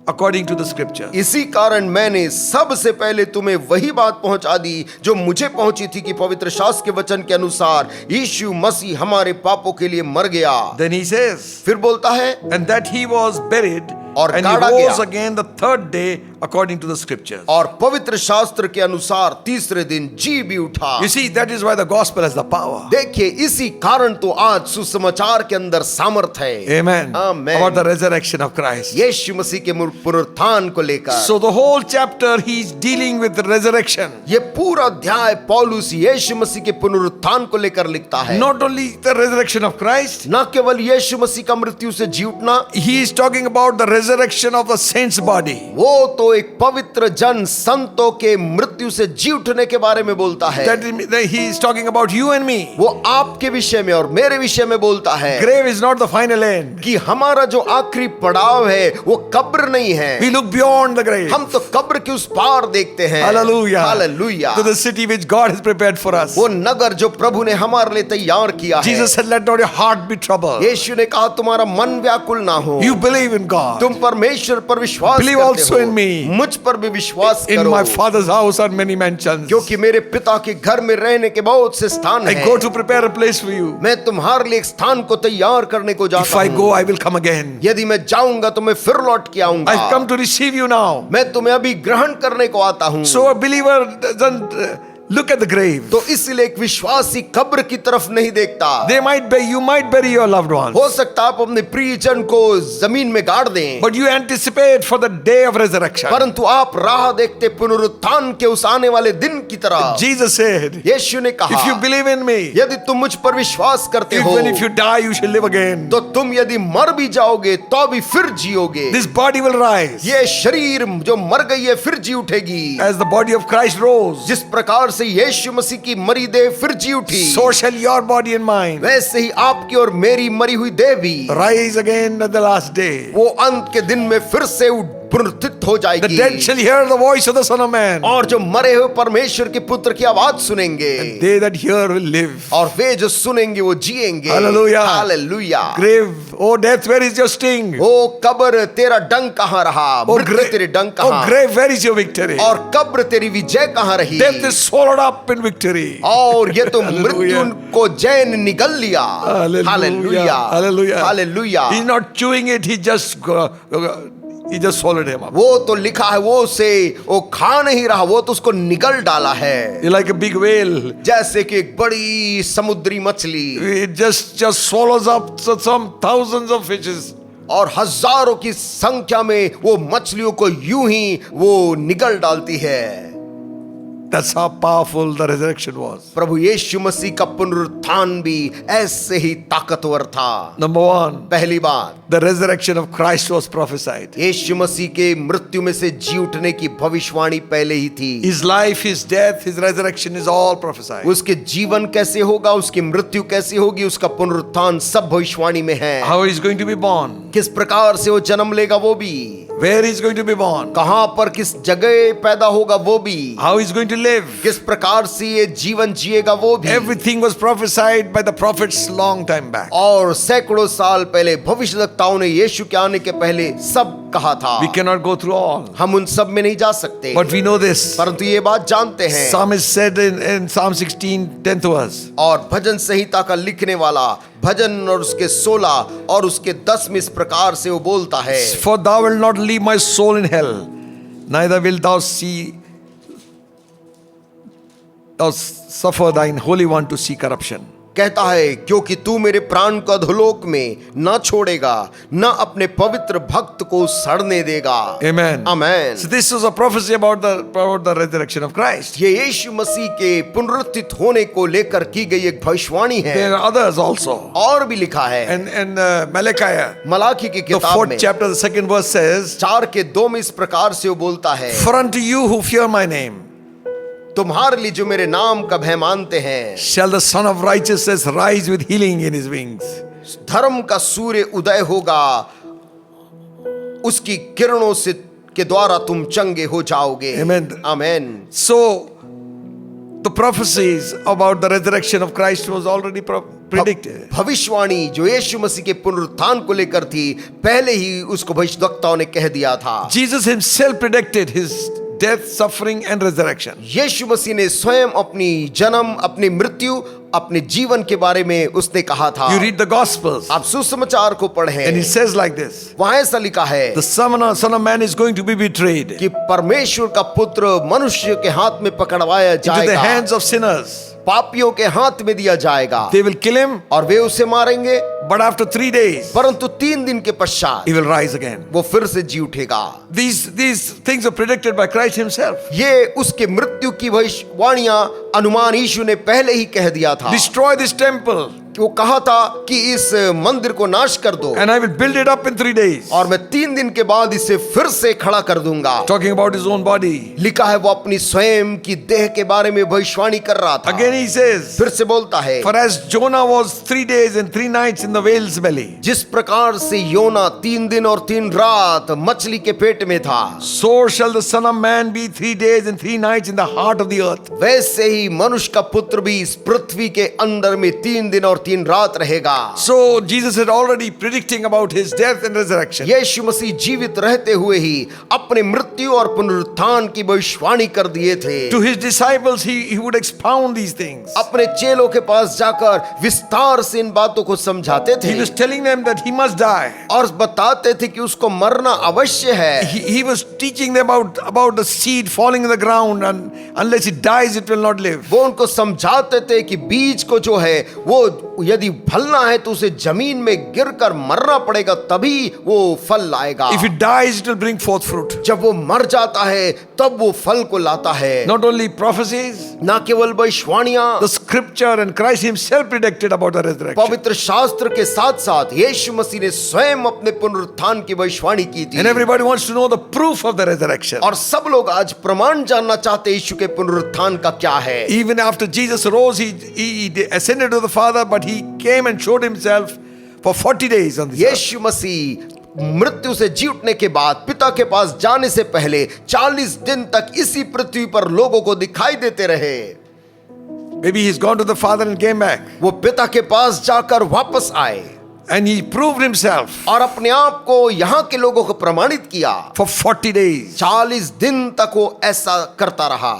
according to the scripture. इसी कारण मैंने सबसे पहले तुम्हें वही बात पहुंचा दी जो मुझे पहुंची थी कि पवित्र शास्त्र के वचन के अनुसार यीशु मसीह हमारे पापों के लिए मर गया। Then he says, फिर बोलता है, and that he was buried और and he गाड़ा rose गया। again the third day according to the scriptures. और पवित्र शास्त्र के अनुसार तीसरे दिन जी भी उठा। You see, that is why the gospel has the power. देखिए, इसी कारण तो आज सुसमाचार के अंदर सामर्थ है। Amen. Amen. About the resurrection of Christ. यीशु मसीह के पुनरुत्थान को लेकर। So the whole chapter he's dealing with the resurrection. ये पूरा अध्याय पौलुस यीशु मसीह के पुनरुत्थान को लेकर लिखता है। Not only the resurrection of Christ, न केवल यीशु मसीह का मृत्यु से जी उठना, he is talking about the resurrection of the saints' body. वो तो एक पवित्र जन संतों के मृत्यु से जी उठने के बारे में बोलता है। That he is talking about you and me. वो आपके विषय में और मेरे विषय में बोलता है Grave is not the final end. कि हमारा जो आखिरी पड़ाव है वो कब्र नहीं है। We look beyond the grave. हम तो कब्र के उस पार देखते हैं। Hallelujah. Hallelujah. To the city which God has prepared for us. वो नगर जो प्रभु ने हमारे लिए तैयार किया है। Jesus said, let not your heart be troubled. यीशु ने कहा, तुम्हारा मन व्याकुल ना हो। You believe in God. तुम परमेश्वर पर विश्वास Believe करते also हो, in me. मुझ पर भी विश्वास In करो। my Father's house are many mansions. क्योंकि मेरे पिता के घर में रहने के बहुत से स्थान I हैं। go to prepare a place for you. मैं तुम्हारे लिए एक स्थान को तैयार करने को If जाता I हूँ। go, I will come again. यदि मैं जाऊंगा तो मैं फिर लौट के आऊंगा। I've come to receive you now. मैं तुम्हें अभी ग्रहण करने को आता हूँ। So a believer doesn't look at the grave. तो इसलिए एक विश्वासी कब्र की तरफ नहीं देखता। You might bury your loved ones, हो सकता आप अपने प्रियजन को जमीन में गाड़ दें, but you anticipate for the day of resurrection. परंतु आप राह देखते पुनरुत्थान के उस आने वाले दिन की तरह। Jesus said, यीशु ने कहा, if you believe in me, यदि तुम मुझ पर विश्वास करते हो, even if you die, you shall live again. तो तुम यदि मर भी जाओगे तो भी फिर जियोगे। This body will rise ये शरीर जो मर गई है फिर जी उठेगी। as the body of Christ rose. जिस प्रकार से यीशु मसीह की मरी देह फिर जी उठी, So shall your body and mine वैसे ही आपकी और मेरी मरी हुई देह भी rise again at the last day. वो अंत के दिन में फिर से पुनरुत्थित हो The जाएगी dead shall hear the voice of the Son of Man. और जो मरे हुए परमेश्वर के पुत्र की आवाज सुनेंगे They that hear will live. और वे जो सुनेंगे वो जिएंगे। Hallelujah. Hallelujah. Grave, oh death, where is your sting? ओ कब्र तेरा डंक कहाँ रहा, Oh मृत्यु तेरे डंक oh कहाँ, grave, where is your victory? और कब्र तेरी विजय कहाँ रही। Death is swallowed up in victory. और ये तो Hallelujah. मृत्यु को जय ने निगल लिया। Hallelujah. Hallelujah. Hallelujah. He's not chewing it, he just swallowed him up. वो तो लिखा है वो उसे वो खा नहीं रहा, वो तो उसको निगल डाला है। You're like a big whale. जैसे कि एक बड़ी समुद्री मछली It just swallows up some thousands of fishes. और हजारों की संख्या में वो मछलियों को यूं ही वो निगल डालती है। That's how powerful the resurrection was. प्रभु यीशु मसीह का पुनरुत्थान भी ऐसे ही ताकतवर था। Number one, पहली बात, the resurrection of Christ was prophesied. यीशु मसीह के मृत्यु में से जी उठने की भविष्यवाणी पहले ही थी। His life, his death, his resurrection is all prophesied. उसके जीवन कैसे होगा, उसकी मृत्यु कैसी होगी, उसका पुनरुत्थान सब भविष्यवाणी में है। How he is going to be born, किस प्रकार से वो जन्म लेगा वो भी, where he is going to be born, कहां पर किस जगह पैदा होगा वो भी, how he is going to live. किस प्रकार से ये जीवन जिएगा वो भी। Everything was prophesied by the prophets long time back. और सैकड़ों साल पहले भविष्यवक्ताओं ने यीशु के आने के पहले सब कहा था। We cannot go through all, हम उन सब में नहीं जा सकते, but we know this. परंतु ये बात जानते हैं। Psalmist said in Psalm 16, 10th verse, और भजन संहिता का लिखने वाला भजन और उसके 16 और उसके 10 में इस प्रकार से वो बोलता है, For thou wilt not leave my soul in hell, neither wilt thou suffer thine holy one to see corruption. कहता है क्योंकि तू मेरे प्राण को अधोलोक में न छोड़ेगा, न अपने पवित्र भक्त को सड़ने देगा। Amen. Amen. So this was a prophecy about the resurrection of Christ. ये यीशु मसीह के पुनरुत्थित होने को लेकर की गई एक भविष्यवाणी है। There are others also. और भी लिखा है And Malachi, मलाकी की the किताब 4th में chapter, the 2nd verse says, 4 के 2 में इस प्रकार से वो बोलता है, For unto you who fear my name तुम्हारे लिए जो मेरे नाम का भय मानते हैं, shall the Son of Righteousness rise with healing in his wings. धर्म का सूर्य उदय होगा, उसकी किरणों से के द्वारा तुम चंगे हो जाओगे। Amen. Amen. So the prophecies about the resurrection of Christ was already predicted. भविष्यवाणी जो यीशु मसीह के पुनरुत्थान को लेकर थी, पहले ही उसको भविष्यद्वक्ताओं ने कह दिया था। Jesus himself predicted his death, suffering and resurrection. यीशु मसीह ने स्वयं अपनी जन्म, अपनी मृत्यु, अपने जीवन के बारे में उसने कहा था। You read the Gospels आप सुसमाचार को पढ़ें, and it says like this, वहां ऐसा लिखा है the Son of Man is going to be betrayed कि परमेश्वर का पुत्र मनुष्य के हाथ में पकड़वाया into the जाएगा, hands of sinners. पापियों के हाथ में दिया जाएगा, They will kill him, और वे उसे मारेंगे, but after 3 days परंतु 3 दिन के पश्चात he will rise again. वो फिर से जी उठेगा। These things are predicted by Christ himself. ये उसके मृत्यु की भविष्यवाणियां अनुमान यीशु ने पहले ही कह दिया था। Destroy this temple वो कहा था कि इस मंदिर को नाश कर दो and I will build it up in 3 days. और मैं 3 दिन के बाद इसे फिर से खड़ा कर दूंगा। Talking about his own body. लिखा है वो अपनी स्वयं की देह के बारे में भविष्यवाणी कर रहा था। Again he says, फिर से बोलता है, For as Jonah was 3 days and 3 nights in the whale's belly, जिस प्रकार से योना 3 दिन और 3 रात मछली के पेट में था, so shall the Son of Man be 3 days and 3 nights in the heart of the earth. वैसे ही मनुष्य का पुत्र भी इस पृथ्वी के अंदर में 3 दिन और 3 रात रहेगा। So Jesus had already predicting about his death and resurrection. यीशु मसीह जीवित रहते हुए ही अपने मृत्यु और पुनरुत्थान की भविष्यवाणी कर दिए थे। To his disciples he would expound these things. अपने चेलों के पास जाकर विस्तार से इन बातों को समझाते थे He was telling them that he must die. और बताते थे कि उसको मरना अवश्य है। He was teaching them about the seed falling in the ground, and unless it dies it will not live. वो उनको समझाते थे कि बीज को जो है वो यदि फलना है तो उसे जमीन में गिरकर मरना पड़ेगा, तभी वो फल लाएगा। If it dies it will bring forth fruit. जब वो मर जाता है तब वो फल को लाता है। Not only prophecies, ना केवल भविष्यवाणियां, the scripture and Christ himself predicted about the resurrection. पवित्र शास्त्र के साथ साथ यीशु मसीह ने स्वयं अपने पुनरुत्थान की भविष्यवाणी की थी। And everybody wants to know the proof of the resurrection. और सब लोग आज प्रमाण जानना चाहते यीशु के पुनरुत्थान का क्या है। Even after Jesus rose, he ascended to the Father, but he came and showed himself for 40 days on this earth. यीशु मसीह मृत्यु से जी उठने के बाद पिता के पास जाने से पहले 40 दिन तक इसी पृथ्वी पर लोगों को दिखाई देते रहे। Maybe he's gone to the Father and came back. वो पिता के पास जाकर वापस आए And he proved himself और अपने आप को यहाँ के लोगों को प्रमाणित किया। for 40 days. 40 दिन तक वो ऐसा करता रहा।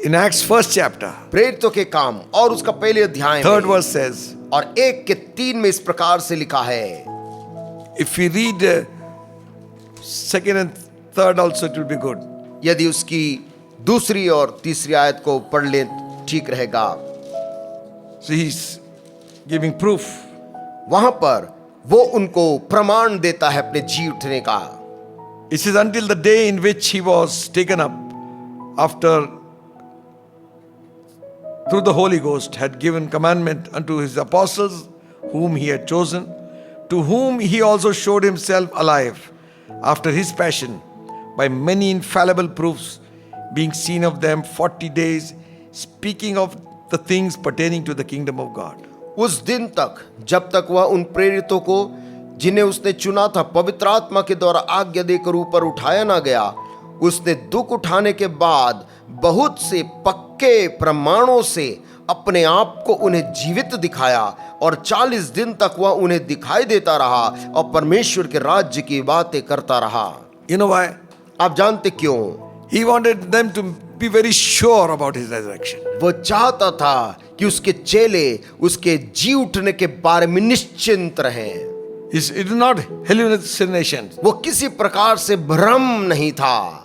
In Acts 1st chapter, प्रेरितों के काम और उसका पहले अध्याय 3rd में verse says, और 1 के 3 में इस प्रकार से लिखा है। if we read 2nd and 3rd also, it will be good. यदि उसकी दूसरी और तीसरी आयत को पढ़ ले ठीक रहेगा। So he's giving proof. वहां पर वो उनको प्रमाण देता है अपने जी उठने का। It says, until the day in which he was taken up, after through the Holy Ghost had given commandment unto his apostles whom he had chosen, to whom he also showed himself alive after his passion by many infallible proofs, being seen of them 40 days, speaking of the things pertaining to the kingdom of God. उस दिन तक जब तक वह उन प्रेरितों को जिन्हें उसने चुना था पवित्र आत्मा के द्वारा आज्ञा देकर ऊपर उठाया ना गया, उसने दुख उठाने के बाद बहुत से पक्के प्रमाणों से अपने आप को उन्हें जीवित दिखाया और 40 दिन तक वह उन्हें दिखाई देता रहा और परमेश्वर के राज्य की बातें करता रहा। You know why? आप जानते क्यों? He wanted them to be very sure about his resurrection. वो चाहता था कि उसके चेले उसके जी उठने के बारे में निश्चिंत रहें। It is not hallucination. वो किसी प्रकार से भ्रम नहीं था।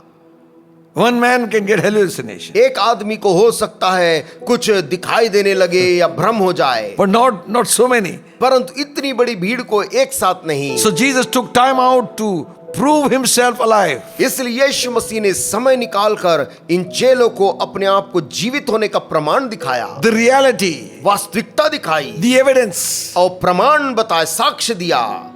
One man can get hallucination, एक आदमी को हो सकता है कुछ दिखाई देने लगे या भ्रम हो जाए, but not so many. परंतु इतनी बड़ी भीड़ को एक साथ नहीं। So Jesus took time out to prove himself alive. इसलिए यीशु मसीह ने समय निकालकर इन चेलों को अपने आप को जीवित होने का प्रमाण दिखाया, The reality, वास्तविकता दिखाई the evidence, और प्रमाण बताए, साक्ष्य दिया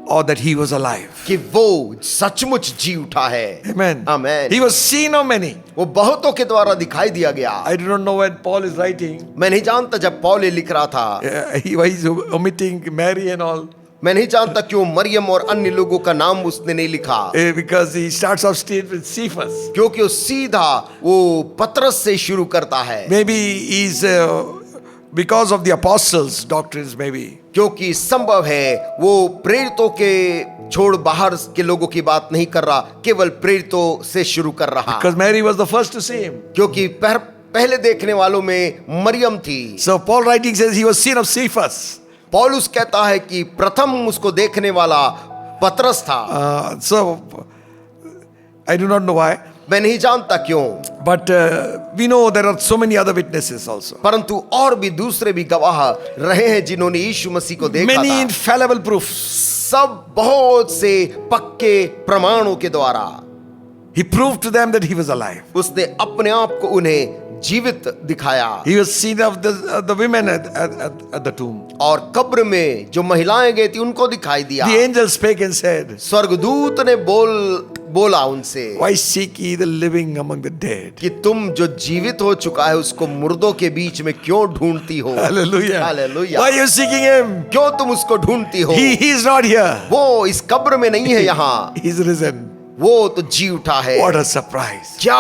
or that he was alive. कि वो सचमुच जी उठा है। Amen. Amen. He was seen of many. वो बहुतों के द्वारा दिखाई दिया गया। I do not know when Paul is writing. मैं नहीं जानता जब पौल ये लिख रहा था, Why he's omitting Mary and all. मैं नहीं जानता क्यों मरियम और अन्य लोगों का नाम उसने नहीं लिखा, Because he starts off straight with Cephas. क्योंकि वो सीधा वो पतरस से शुरू करता है। Maybe he's because of the apostles' doctrines, maybe. क्योंकि संभव है वो प्रेरितों के छोड़ बाहर के लोगों की बात नहीं कर रहा, केवल प्रेरितों से शुरू कर रहा। Because Mary was the first to see him. क्योंकि पहले देखने वालों में मरियम थी। So Paul writing says he was seen of Cephas. पौलुस कहता है कि प्रथम उसको देखने वाला पतरस था। So I do not know why, मैं नहीं जानता क्यों, but we know there are so many other witnesses also. परंतु और भी दूसरे भी गवाह रहे हैं जिन्होंने यीशु मसीह को देखा Many था। infallible proofs. सब बहुत से पक्के प्रमाणों के द्वारा He proved to them that he was alive. उसने अपने आप को उन्हें जीवित दिखाया। He was seen of the women at the tomb. और कब्र में जो महिलाएं गई थी उनको दिखाई दिया। The angel spake and said, स्वर्गदूत ने बोला उनसे, why seek ye the living among the dead? कि तुम जो जीवित हो चुका है उसको मुर्दों के बीच में क्यों ढूंढती हो? Hallelujah. Hallelujah. Why are you seeking him? क्यों तुम उसको ढूंढती हो? He is not here. वो इस कब्र में नहीं है यहाँ, He's risen. वो तो जी उठा है। What a surprise. क्या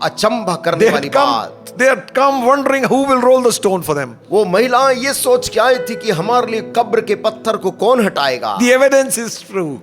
अचंभा करने They वाली had come, बात। they had come wondering who will roll the stone for them. वो महिलाएं ये सोच के आई थी कि हमारे लिए कब्र के पत्थर को कौन हटाएगा। The evidence is true.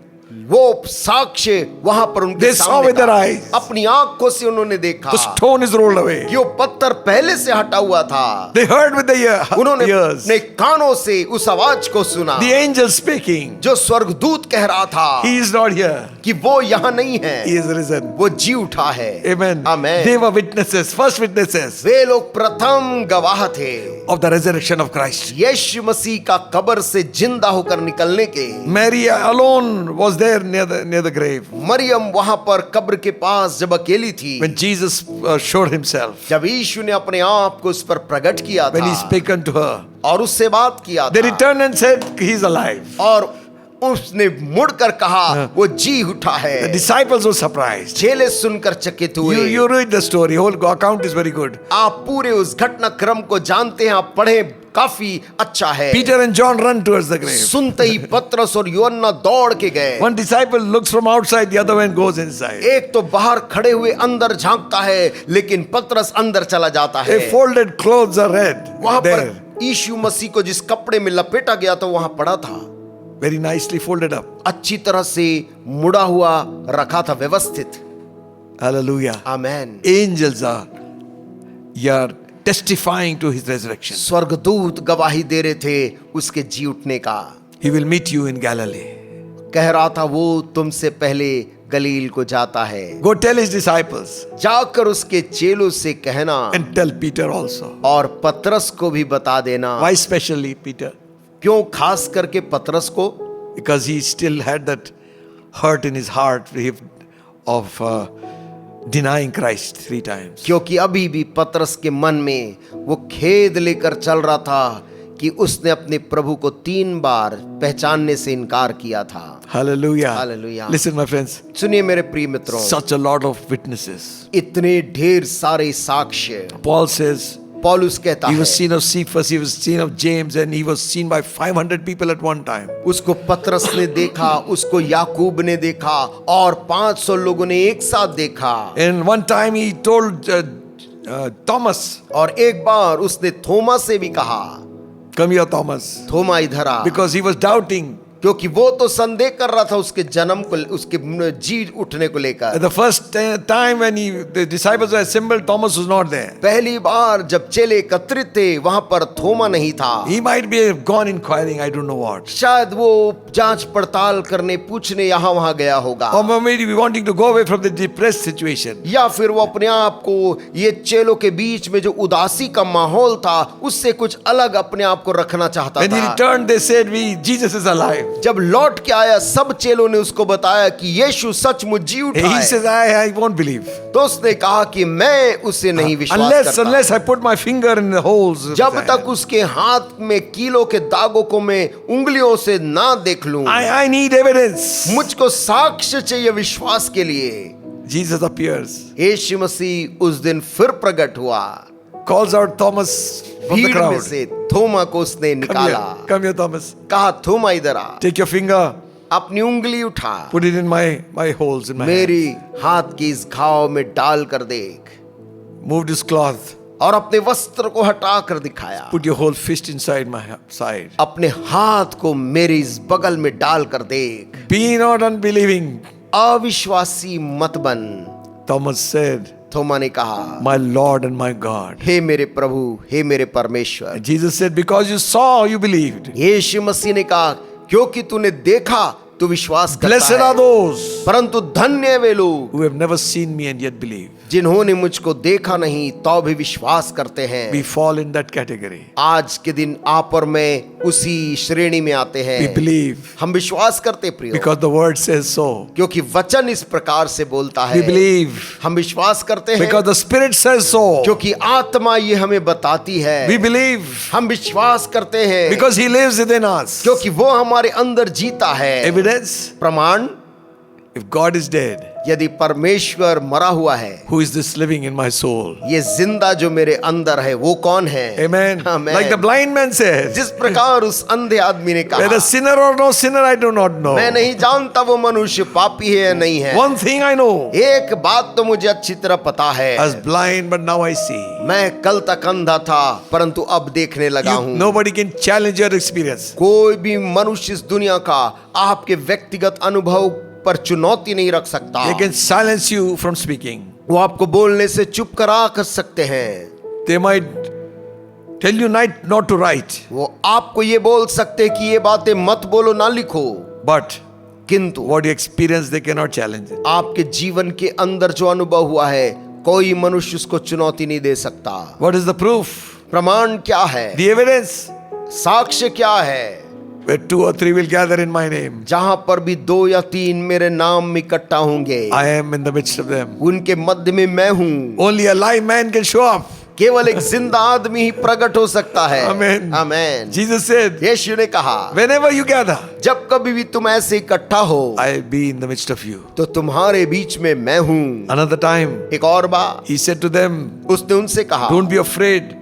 वो साक्ष्य वहां पर उनके They saw सामने with their था। eyes. अपनी आंखों से उन्होंने देखा The stone is rolled away. कि वो पत्थर पहले से हटा हुआ था। They heard with the उन्होंने ears. अपने कानों से उस आवाज को सुना The angel speaking. जो स्वर्गदूत कह रहा था He is not here. कि वो यहाँ नहीं है, He is risen. वो जी उठा है। Amen. Amen. They were witnesses, first witnesses वे लोग प्रथम गवाह थे of the resurrection of Christ. यीशु मसीह का कब्र से जिंदा होकर निकलने के। Mary alone was there near the grave Maryam वहां पर कब्र के पास जब अकेली थी, when Jesus showed himself, जब यीशु ने अपने आप को उस पर प्रकट किया when he था spake unto her. और उससे बात किया They था, returned and said, he is alive. और उसने मुड़कर कहा वो जी उठा The है। disciples were surprised. चेले सुनकर चकित हुए। You read the story, whole account is very good. आप पूरे उस घटनाक्रम को जानते हैं, आप पढ़े, काफी अच्छा है। Peter and John run towards the grave. सुनते ही पतरस और यूहन्ना दौड़ के गए। One disciple looks from outside, the other one goes inside. एक तो बाहर खड़े हुए अंदर झांकता है, लेकिन पतरस अंदर चला जाता है। A folded clothes are red वहां there, पर यीशु मसीह को जिस कपड़े में लपेटा गया था वहां पड़ा था, very nicely folded up. अच्छी तरह से मुड़ा हुआ रखा था, व्यवस्थित। Hallelujah. Amen. Angels are testifying to his resurrection. स्वर्गदूत गवाही दे रहे थे उसके जी उठने का। He will meet you in Galilee. कह रहा था वो तुमसे पहले गलील को जाता है। Go tell his disciples जाकर उसके चेलों से कहना, and tell Peter also. और पतरस को भी बता देना। Why specially Peter? क्यों खास करके पतरस को? Because he still had that hurt in his heart of denying Christ 3 times. क्योंकि अभी भी पतरस के मन में वो खेद लेकर चल रहा था कि उसने अपने प्रभु को 3 बार पहचानने से इनकार किया था। Hallelujah. Hallelujah. Listen, my friends. सुनिए मेरे प्रिय मित्रों, Such a lot of witnesses. इतने ढेर सारे साक्ष्य। Paul says पौलुस कहता he है was seen of Cephas, he was seen of James, and he was seen by 500 people at one time. उसको पतरस ने देखा, उसको याकूब ने देखा और 500 लोगों ने एक साथ देखा। And one time he told Thomas, और एक बार उसने थोमा से भी कहा, come here Thomas, थोमा इधर आ, because he was doubting. क्योंकि वो तो संदेह कर रहा था उसके जन्म को, उसके जी उठने को लेकर। The first time when the disciples were assembled, Thomas was not there. पहली बार जब चेले एकत्रित थे वहां पर थोमा नहीं था। He might be gone inquiring, I don't know what. शायद वो जांच पड़ताल करने पूछने यहाँ वहां गया होगा, Or maybe wanting to go away from the depressed situation. या फिर वो अपने आप को ये चेलों के बीच में जो उदासी का माहौल था उससे कुछ अलग अपने आप को रखना चाहता When he था। returned, they said, Jesus is alive. जब लौट के आया सब चेलों ने उसको बताया कि यीशु सचमुच जी उठा He है। says, I won't believe. तो उसने कहा कि मैं उसे नहीं विश्वास करता Unless I put my finger in the holes. जब तक उसके हाथ में कीलों के दागों को मैं उंगलियों से ना देख लूं। I need evidence. मुझको साक्ष्य चाहिए विश्वास के लिए। Jesus appears, यीशु मसीह उस दिन फिर प्रकट हुआ। calls out Thomas from the भीड़ में crowd. से थोमा को उसने Come निकाला। here, come here, Thomas. कहा थोमा इधर आ, Take your finger, अपनी उंगली उठा, put it in my holes in my hand. मेरी हाथ की इस घाव में डाल कर देख। Moved his cloth, और अपने वस्त्र को हटा कर दिखाया। put your whole fist inside my side. अपने हाथ को मेरे इस बगल में डाल कर देख। Be not unbelieving. अविश्वासी मत बन। Thomas said, थोमा ने कहा, my Lord and my God. हे मेरे प्रभु, हे मेरे परमेश्वर। And Jesus said, because you saw, you believed. यीशु मसीह ने कहा, क्योंकि तूने देखा तू विश्वास करता Blessed है। are those परंतु धन्य वे लोग who have never seen me and yet believe. जिन्होंने मुझको देखा नहीं तो भी विश्वास करते हैं। We fall in that category. आज के दिन आप और मैं उसी श्रेणी में आते हैं। We believe हम विश्वास करते प्रियो, because the word says so. क्योंकि वचन इस प्रकार से बोलता है। We believe हम विश्वास करते हैं because the Spirit says so. क्योंकि आत्मा ये हमें बताती है। We believe हम विश्वास करते हैं because He lives within us. क्योंकि वो हमारे अंदर जीता है। Evidence, प्रमाण, if God is dead, यदि परमेश्वर मरा हुआ है, who is this living in my soul? ये जिंदा जो मेरे अंदर है वो कौन है? Amen. Amen. Like the blind man says, जिस प्रकार उस अंधे आदमी ने कहा, whether sinner or no sinner, I do not know. मैं नहीं जानता वो मनुष्य पापी है या नहीं है। One thing I know, एक बात तो मुझे अच्छी तरह पता है, I was blind but now I see. मैं कल तक अंधा था परंतु अब देखने लगा हूँ। Nobody can challenge your experience. कोई भी मनुष्य इस दुनिया का आपके व्यक्तिगत अनुभव पर चुनौती नहीं रख सकता। They can silence you from speaking. वो आपको बोलने से चुप करा कर सकते हैं। They might tell you not to write, वो आपको ये बोल सकते कि ये बातें मत बोलो, ना लिखो, but किंतु what you experience, they cannot challenge it. आपके जीवन के अंदर जो अनुभव हुआ है कोई मनुष्य उसको चुनौती नहीं दे सकता। What is the proof? प्रमाण क्या है? The evidence? साक्ष्य क्या है? Where 2 or 3 will gather in my name, जहां पर भी 2 या 3 मेरे नाम में इकट्ठा होंगे, I am in the midst of them. उनके मध्य में मैं हूं। Only a live man can show up. केवल एक जिंदा आदमी ही प्रकट हो सकता है। Amen. आमेन। Jesus said, यीशु ने कहा, whenever you gather, जब कभी भी तुम ऐसे इकट्ठा हो I'll be in the midst of you. तो तुम्हारे बीच में मैं हूं। Another time, एक और बार he said to them, उसने उनसे कहा, don't be afraid.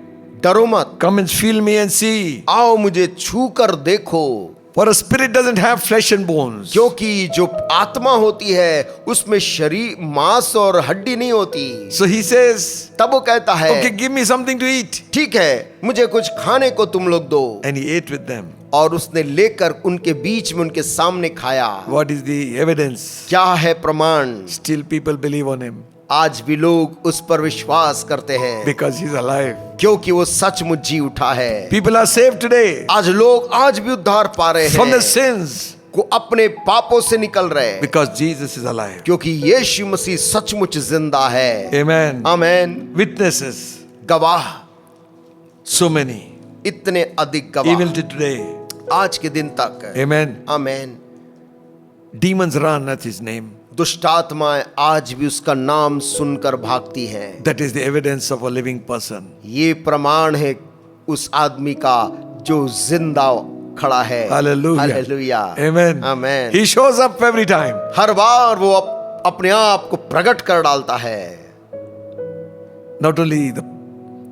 डरो मत, Come and feel me and see. आओ मुझे छू कर देखो, For a spirit doesn't have flesh and bones. क्योंकि जो आत्मा होती है उसमें शरीर मांस और हड्डी नहीं होती। So he says, तब वो कहता है, okay, give me something to eat. ठीक है, मुझे कुछ खाने को तुम लोग दो। And he ate with them. और उसने लेकर उनके बीच में उनके सामने खाया। What is the evidence? क्या है प्रमाण? Still people believe on him आज भी लोग उस पर विश्वास करते हैं, because he's alive. क्योंकि वो सचमुच जी उठा है। People are saved today आज लोग आज भी उद्धार पा रहे from हैं, their sins को अपने पापों से निकल रहे हैं, because Jesus is alive. क्योंकि यीशु मसीह सचमुच जिंदा है। Amen. आमेन। Witnesses, गवाह, so many, इतने अधिक even गवाह to today. आज के दिन तक। Amen. Amen. Demons run at his name. दुष्ट आत्माएं आज भी उसका नाम सुनकर भागती हैं। That is the evidence of a living person. ये प्रमाण है उस आदमी का जो जिंदा खड़ा है। Hallelujah. Hallelujah. Amen. Amen. He shows up every time. हर बार वो अपने आप को प्रकट कर डालता है। Not only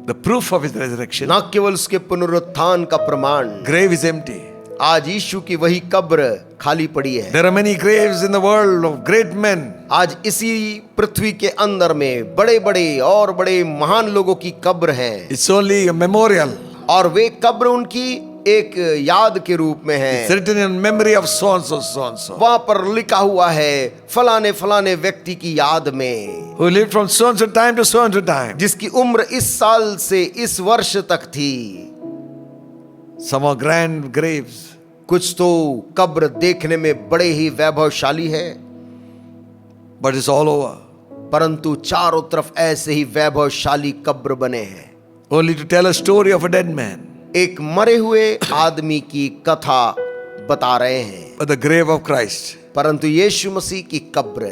the proof of his resurrection, न केवल उसके पुनरुत्थान का प्रमाण, grave is empty. आज यीशु की वही कब्र खाली पड़ी है। There are many graves in the world of great men. आज इसी पृथ्वी के अंदर में बड़े बड़े और बड़े महान लोगों की कब्र है, It's only a memorial. और वे कब्र उनकी एक याद के रूप में है। It's written in memory of so and so, so and so, वहां पर लिखा हुआ है फलाने फलाने व्यक्ति की याद में, who lived from so and so time to so and so time. जिसकी उम्र इस साल से इस वर्ष तक थी। Some are grand graves. कुछ तो कब्र देखने में बड़े ही वैभवशाली है, But it's all over. परंतु चारों तरफ ऐसे ही वैभवशाली कब्र बने हैं, Only to tell a story of a dead man. एक मरे हुए आदमी की कथा बता रहे हैं। But the grave of Christ परंतु यीशु मसीह की कब्र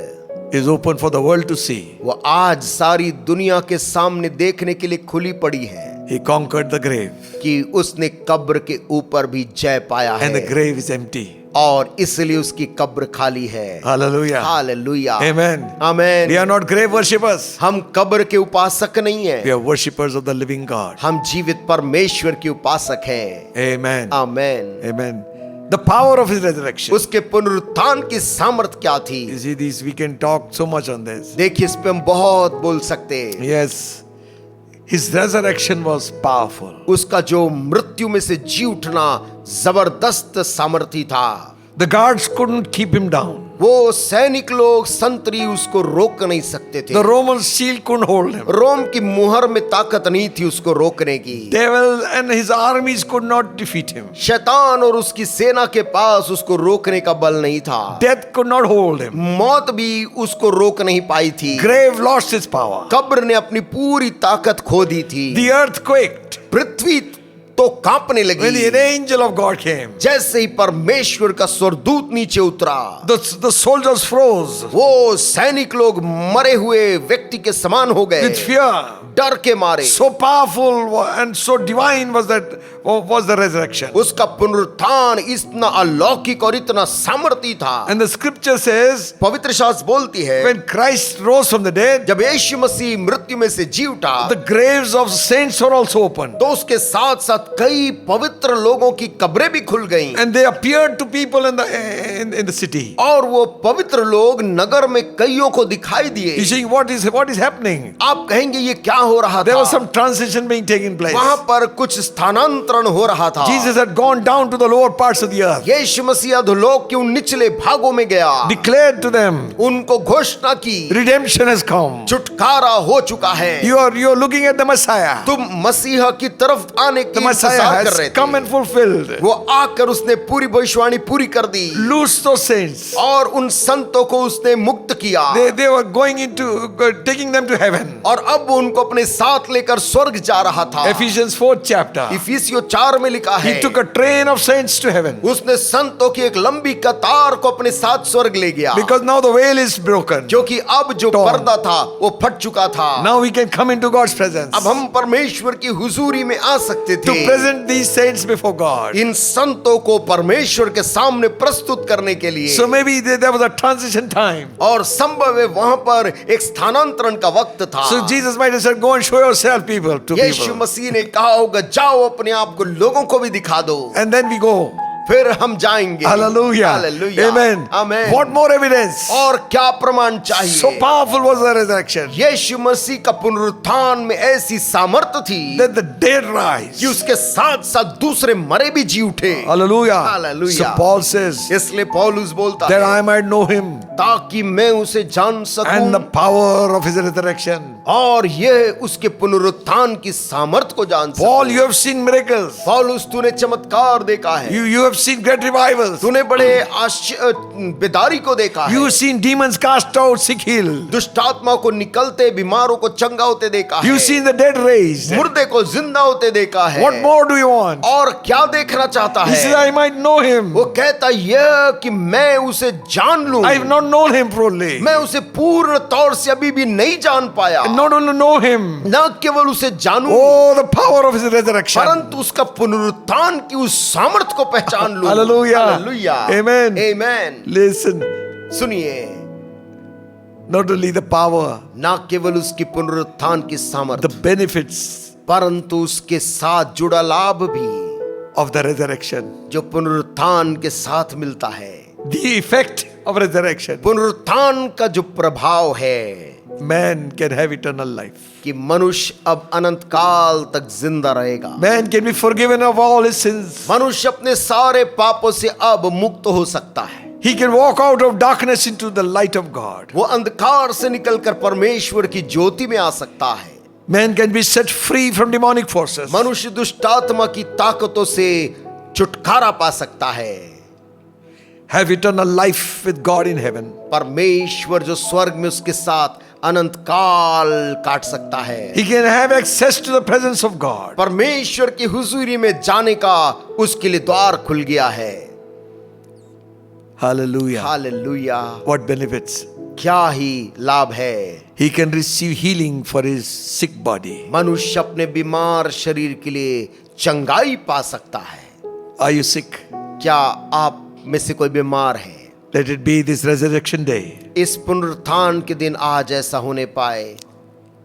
is open for the world to see. वो आज सारी दुनिया के सामने देखने के लिए खुली पड़ी है He conquered the grave, कि उसने कब्र के ऊपर भी जय पाया and the है, grave is empty. और इसलिए उसकी कब्र खाली है। Hallelujah. Hallelujah. Amen. Amen. We are not grave worshippers. हम कब्र के उपासक नहीं We है, are worshippers of the living God. हम जीवित परमेश्वर के उपासक हैं। Amen. Amen. Amen. The power of his resurrection. उसके पुनरुत्थान की सामर्थ क्या थी? You see, these we can talk so much on this. देखिए, इस पे हम बहुत बोल सकते हैं। Yes, his resurrection was powerful. उसका जो मृत्यु में से जी उठना जबरदस्त सामर्थी था। The guards couldn't keep him down. वो सैनिक लोग संतरी उसको रोक नहीं सकते थे। The Roman shield couldn't hold him. रोम की मुहर में ताकत नहीं थी उसको रोकने की। Devil and his armies could not defeat him. शैतान और उसकी सेना के पास उसको रोकने का बल नहीं था। Death could not hold him. मौत भी उसको रोक नहीं पाई थी। Grave lost its power. कब्र ने अपनी पूरी ताकत खो दी थी। The earth quaked पृथ्वी तो कांपने when लगी an angel of God came. जैसे ही परमेश्वर का स्वर्गदूत नीचे उतरा। The soldiers froze वो सैनिक लोग मरे हुए व्यक्ति के समान हो गए, with fear. डर के मारे। So powerful and so divine was the resurrection. उसका पुनरुत्थान इतना अलौकिक और इतना सामर्थी था। And the scripture says, पवित्र शास्त्र बोलती है, when Christ rose from the dead, जब यीशु मसीह मृत्यु में से जी उठा, the graves of saints were also opened. तो उसके साथ साथ कई पवित्र लोगों की कब्रें भी खुल गईं। And they appeared to people in the city. और वो पवित्र लोग नगर में कईयों को दिखाई दिए। You see, what is happening? आप कहेंगे ये क्या हो रहा There था? was some transition being taken place. वहां पर कुछ स्थानांतरण हो रहा था। Jesus had gone down to the lower parts of the earth, यीशु मसीह अधोलोक के उन निचले भागों में गया, declared to them, उनको घोषणा की, redemption has come. छुटकारा हो चुका है। You are looking at the Messiah. तुम मसीहा की तरफ आने की The Messiah इंतजार कर has रहे come थे। and fulfilled. वो आकर उसने पूरी भविष्यवाणी पूरी कर दी Loose those saints. और उन संतों को उसने मुक्त किया। They were going into taking them to heaven. और अब वो उनको अपने साथ लेकर स्वर्ग जा रहा था। Ephesians 4th chapter. इफिसियों 4 में लिखा है, He took a train of saints to heaven उसने संतों की एक लंबी कतार को अपने साथ स्वर्ग ले गया, because now the veil is broken. क्योंकि अब जो Torn. पर्दा था वो फट चुका था। Now we can come into God's presence अब हम परमेश्वर की हुजूरी में आ सकते to थे, present these saints before God. इन संतों को परमेश्वर के सामने प्रस्तुत करने के लिए। So maybe there was a transition time. और संभव है वहां पर एक स्थानांतरण का वक्त था। So Jesus might have said, go and show yourself people to Yeshu people. मसीह ने कहा होगा जाओ अपने आप को लोगों को भी दिखा दो, And then we go. फिर हम जाएंगे। Hallelujah. Hallelujah. Amen. Amen. What more evidence? और क्या प्रमाण चाहिए? So powerful was the resurrection यीशु मसीह का पुनरुत्थान में ऐसी सामर्थ्य थी that the dead rise. कि उसके साथ साथ दूसरे मरे भी जी उठे। Hallelujah. Hallelujah. So Paul says इसलिए पौलुस बोलता that है I might know him ताकि मैं उसे जान and the सकूं power of his resurrection. और यह उसके पुनरुत्थान की सामर्थ्य को जान Paul, सकूं। you have seen miracles. पौलुस तूने चमत्कार देखा है, You have seen great revivals. तूने बड़े बेदारी को देखा You है, have seen demons cast out, sick healed. दुष्ट आत्मा को निकलते, बीमारों को चंगा होते देखा You है, have seen the dead raised. मुर्दे को जिंदा होते देखा है। What more do you want? और क्या देखना चाहता He says, है? I might know him. वो कहता यह कि मैं उसे जान लूं। I have not known him fully. मैं उसे पूर्ण तौर से अभी भी नहीं जान पाया, Not only know him, न केवल उसे जानूं oh, the power of his resurrection. परंतु उसका पुनरुत्थान की उस सामर्थ्य को पहचान लूं। Hallelujah. हालेलुया। Amen. आमेन। Listen, सुनिए, not only the power, न केवल उसकी पुनरुत्थान की the सामर्थ्य benefits परंतु उसके साथ जुड़ा लाभ भी of the resurrection, जो पुनरुत्थान के साथ मिलता है। the effect of resurrection. पुनरुत्थान का जो प्रभाव है Man can have eternal life. कि मनुष्य अब अनंत काल तक जिंदा रहेगा। Man can be forgiven of all his sins. मनुष्य अपने सारे पापों से अब मुक्त हो सकता है। He can walk out of darkness into the light of God. वो अंधकार से निकलकर परमेश्वर की ज्योति में आ सकता है। Man can be set free from demonic forces. मनुष्य दुष्ट आत्मा की ताकतों से छुटकारा पा सकता है। Have eternal life with God in heaven. परमेश्वर जो स्वर्ग में उसके साथ अनंत काल काट सकता है। He can have access to the presence of God. परमेश्वर की हुजूरी में जाने का उसके लिए द्वार खुल गया है। Hallelujah. हालेलुया। What benefits? क्या ही लाभ है। He can receive healing for his sick body. मनुष्य अपने बीमार शरीर के लिए चंगाई पा सकता है। Are you sick? क्या आप में से कोई बीमार है? Let it be this resurrection day. इस पुनरुत्थान के दिन आज ऐसा होने पाए,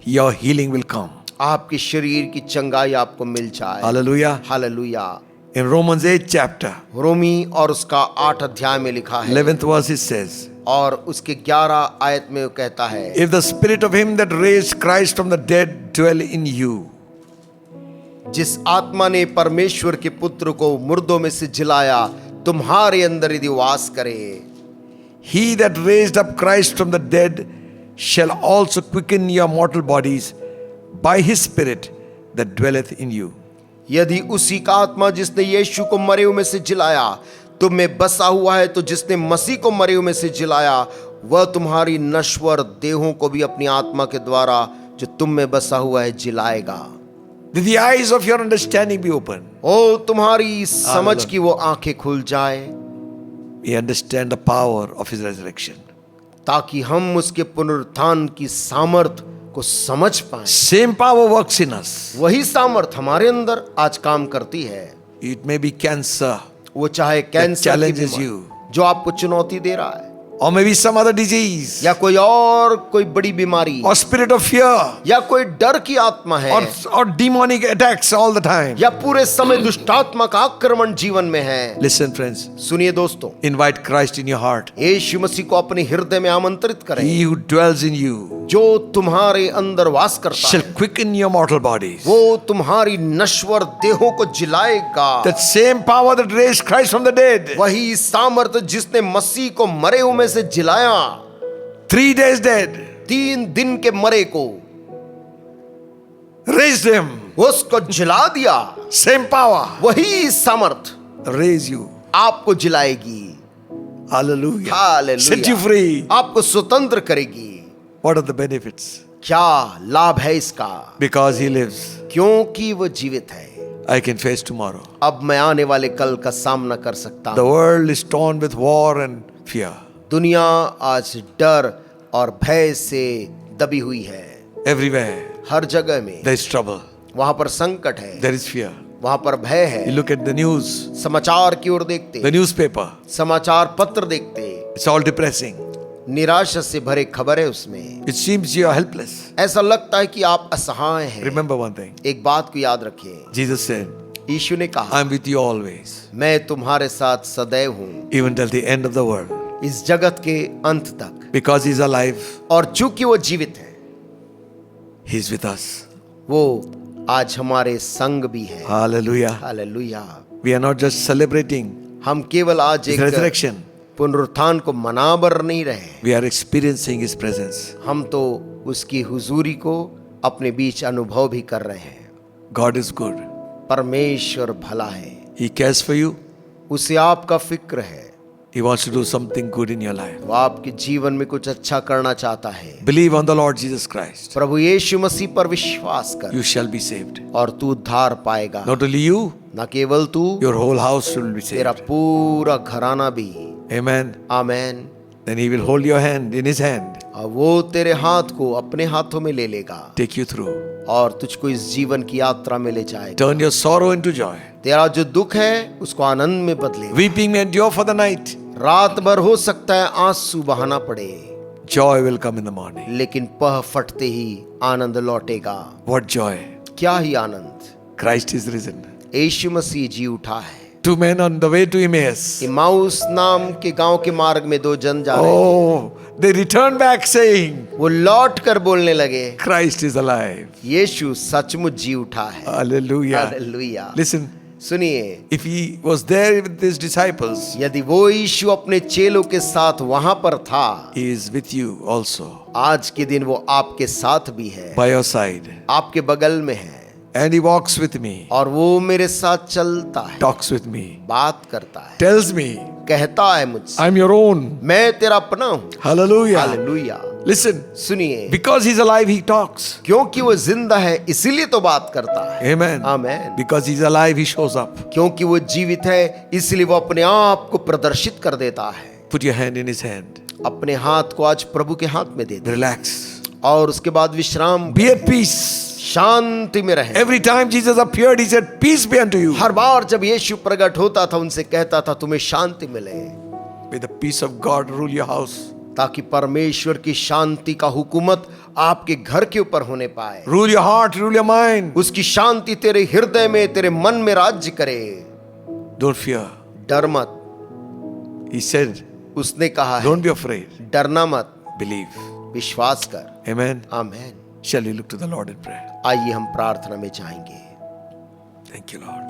Your healing will come. आपके शरीर की चंगाई आपको मिल जाए। Hallelujah. Hallelujah. In Romans 8 chapter, रोमी और उसका 8 अध्याय में लिखा है 11th verse it says, और उसके 11 आयत में वो कहता है, if the spirit of him that raised Christ from the dead dwell in you, जिस आत्मा ने परमेश्वर के पुत्र को मुर्दों में से जिलाया तुम्हारे अंदर यदि वास करे, he that raised up Christ from the dead shall also quicken your mortal bodies by his spirit that dwelleth in you. यदि उसी का आत्मा जिसने यीशु को मरे हुए में से जिलाया तुम में बसा हुआ है, तो जिसने मसीह को मरे हुए में से जिलाया वह तुम्हारी नश्वर देहों को भी अपनी आत्मा के द्वारा जो तुम में बसा हुआ है जिलाएगा। That the eyes of your understanding be open. ओ तुम्हारी समझ की वो आंखें खुल जाए, We understand the power of his resurrection. ताकि हम उसके पुनरुत्थान की सामर्थ को समझ पाएं। Same power works in us. वही सामर्थ हमारे अंदर आज काम करती है। It may be cancer, वो चाहे कैंसर की challenges बीमारी, you. जो आपको चुनौती दे रहा है, or maybe some other disease, या कोई बड़ी बीमारी, or spirit of fear, या कोई डर की आत्मा है, or demonic attacks all the time. या पूरे समय दुष्टात्मा का आक्रमण जीवन में है। Listen, friends, सुनिए दोस्तों, invite Christ in your heart. यीशु मसीह को अपने हृदय में आमंत्रित करें। He who dwells in you जो तुम्हारे अंदर वास करता shall है quicken your mortal bodies. वो तुम्हारी नश्वर देहों को जिलाएगा। That same power that raised Christ from the dead, वही सामर्थ जिसने मसीह को मरे हुए में से जिलाया, 3 days dead, 3 दिन के मरे को raised him. उसको जिला दिया। Same power वही सामर्थ raise you. आपको जिलाएगी। Hallelujah. Hallelujah. Set you free. आपको स्वतंत्र करेगी। What are the benefits? क्या लाभ है इसका? Because he lives, क्योंकि वो जीवित है। I can face tomorrow. अब मैं आने वाले कल का सामना कर सकता The हूँ। world is torn with war and fear. दुनिया आज डर और भय से दबी हुई है। Everywhere हर जगह में there is trouble, वहां पर संकट है, there is fear. वहां पर भय You है। look at the news, समाचार की ओर देखते, the newspaper. समाचार पत्र देखते, It's all depressing. निराशा से भरे खबरें उसमें। It seems you are helpless. ऐसा लगता है कि आप असहाय हैं। Remember one thing. एक बात को याद रखिए, Jesus said, यीशु ने कहा, I'm with you always, मैं तुम्हारे साथ सदैव हूँ, even till the end of the world. इस जगत के अंत तक। Because He's alive, और चूंकि वो जीवित है, He's with us. वो आज हमारे संग भी है। Hallelujah. Hallelujah. We are not just celebrating हम केवल आज His एक resurrection. पुनरुत्थान को मनाबर नहीं रहे, We are experiencing His presence. हम तो उसकी हुजूरी को अपने बीच अनुभव भी कर रहे हैं। God is good. परमेश्वर भला है, He cares for you. उसे आपका फिक्र है, He wants to do something good in your life. वो आपके जीवन में कुछ अच्छा करना चाहता है। Believe on the Lord Jesus Christ. प्रभु यीशु मसीह पर विश्वास कर You shall be saved. और तू उद्धार पाएगा। Not only you, न केवल तू, your whole house will be तेरा saved. पूरा घराना भी। Amen. Amen. Then He will hold your hand in His hand, और वो तेरे हाथ को अपने हाथों में ले लेगा take you through. और तुझको इस जीवन की यात्रा में ले जाएगा। Turn your sorrow into joy. तेरा जो दुख है उसको आनंद में बदलेगा। Weeping may endure for the night. रात भर हो सकता है आंसू बहाना पड़े, Joy will come in the morning. लेकिन पह फटते ही आनंद लौटेगा। What joy! क्या ही आनंद! Christ is risen. यीशु मसीह जी उठा है। 2 men on the way to Emmaus. Emmaus नाम के गांव के मार्ग में 2 जन जा रहे थे। Oh, they returned back saying, वो लौट कर बोलने लगे, Christ is alive. यीशु सचमुच जी उठा है। Hallelujah. हालेलुया। Listen, सुनिए, if He was there with His disciples, यदि वो यीशु अपने चेलों के साथ वहां पर था, He is with you also, आज के दिन वो आपके साथ भी है, by your side. आपके बगल में है, And He walks with me, और वो मेरे साथ चलता है, talks with me, बात करता है, tells me, कहता है मुझसे, I'm your own. मैं तेरा अपना हूं। Hallelujah. हालेलुया। Listen, सुनिए, because He's alive, He talks. क्योंकि वो जिंदा है इसीलिए तो बात करता है। Amen. Amen. Because He's alive, He shows up. क्योंकि वो जीवित है इसलिए वो अपने आप को प्रदर्शित कर देता है। Put your hand in His hand. अपने हाथ को आज प्रभु के हाथ में दे दे Relax. और उसके बाद विश्राम, Be at peace. शांति में रहे। Every time Jesus appeared, He said, Peace be unto you. हर बार जब यीशु प्रकट होता था उनसे कहता था तुम्हें शांति मिले, May the peace of God rule your house. ताकि परमेश्वर की शांति का हुकूमत आपके घर के ऊपर होने पाए। Rule your heart, rule your mind. उसकी शांति तेरे हृदय में, तेरे मन में राज्य करे। Don't fear. डर मत, He said, उसने कहा है, Don't be afraid. डरना मत, Believe. विश्वास कर। Amen. Amen. Shall we look to the Lord in prayer? आइए हम प्रार्थना में जाएंगे। Thank you, Lord.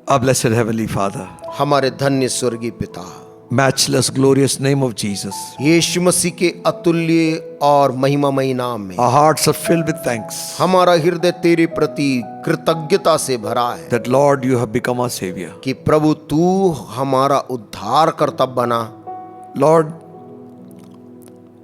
Our blessed Heavenly Father, हमारे धन्य स्वर्गीय पिता, matchless, glorious name of Jesus, यीशु मसीह के अतुल्य और महिमामयी नाम में our hearts are filled with thanks हमारा हृदय तेरे प्रति कृतज्ञता से भरा है that, Lord, you have become our Savior. कि प्रभु तू हमारा उद्धार करता बना। Lord,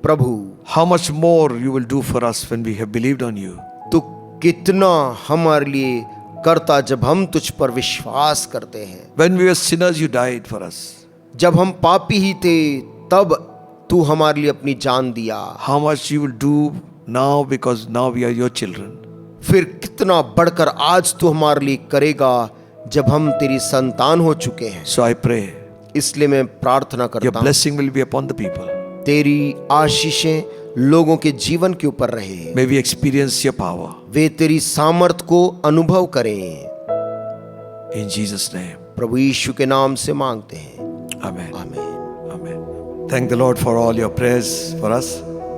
Prabhu how much more you will do for us when we have believed on you. तू कितना हमारे लिए करता जब हम तुझ पर विश्वास करते हैं। When we were sinners, you died for us. जब हम पापी ही थे तब तू हमारे लिए अपनी जान दिया। How much you will do now, because now we are your children. फिर कितना बढ़कर आज तू हमारे लिए करेगा जब हम तेरी संतान हो चुके हैं। So I pray, इसलिए मैं प्रार्थना your करता हूँ blessing will be upon the people. तेरी आशीषें लोगों के जीवन के ऊपर रहे। May we experience your power. वे तेरी सामर्थ को अनुभव करें। In Jesus' name. प्रभु यीशु के नाम से मांगते हैं, Amen. आमीन। Amen. Thank the Lord for all your prayers for us.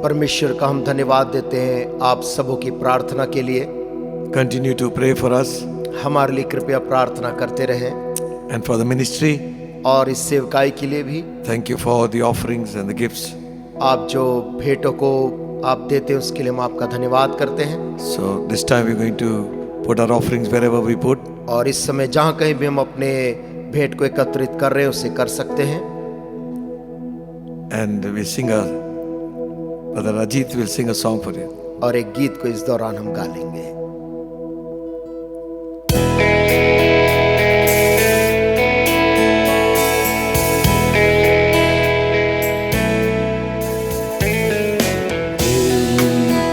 परमेश्वर का हम धन्यवाद देते हैं आप सबों की प्रार्थना के लिए। Continue to pray for us हमारे लिए कृपया प्रार्थना करते रहें and for the ministry. और इस सेवकाई के लिए भी। Thank you for the offerings and the gifts. आप जो भेंटों को आप देते हैं उसके लिए हम आपका धन्यवाद करते हैं। So this time we're going to put our offerings wherever we put. और इस समय जहाँ कहीं भी हम अपने भेंट को एकत्रित कर रहे हैं उसे कर सकते हैं। And we sing a, Brother Ajit will sing a song for you. और एक गीत को इस दौरान हम गा लेंगे।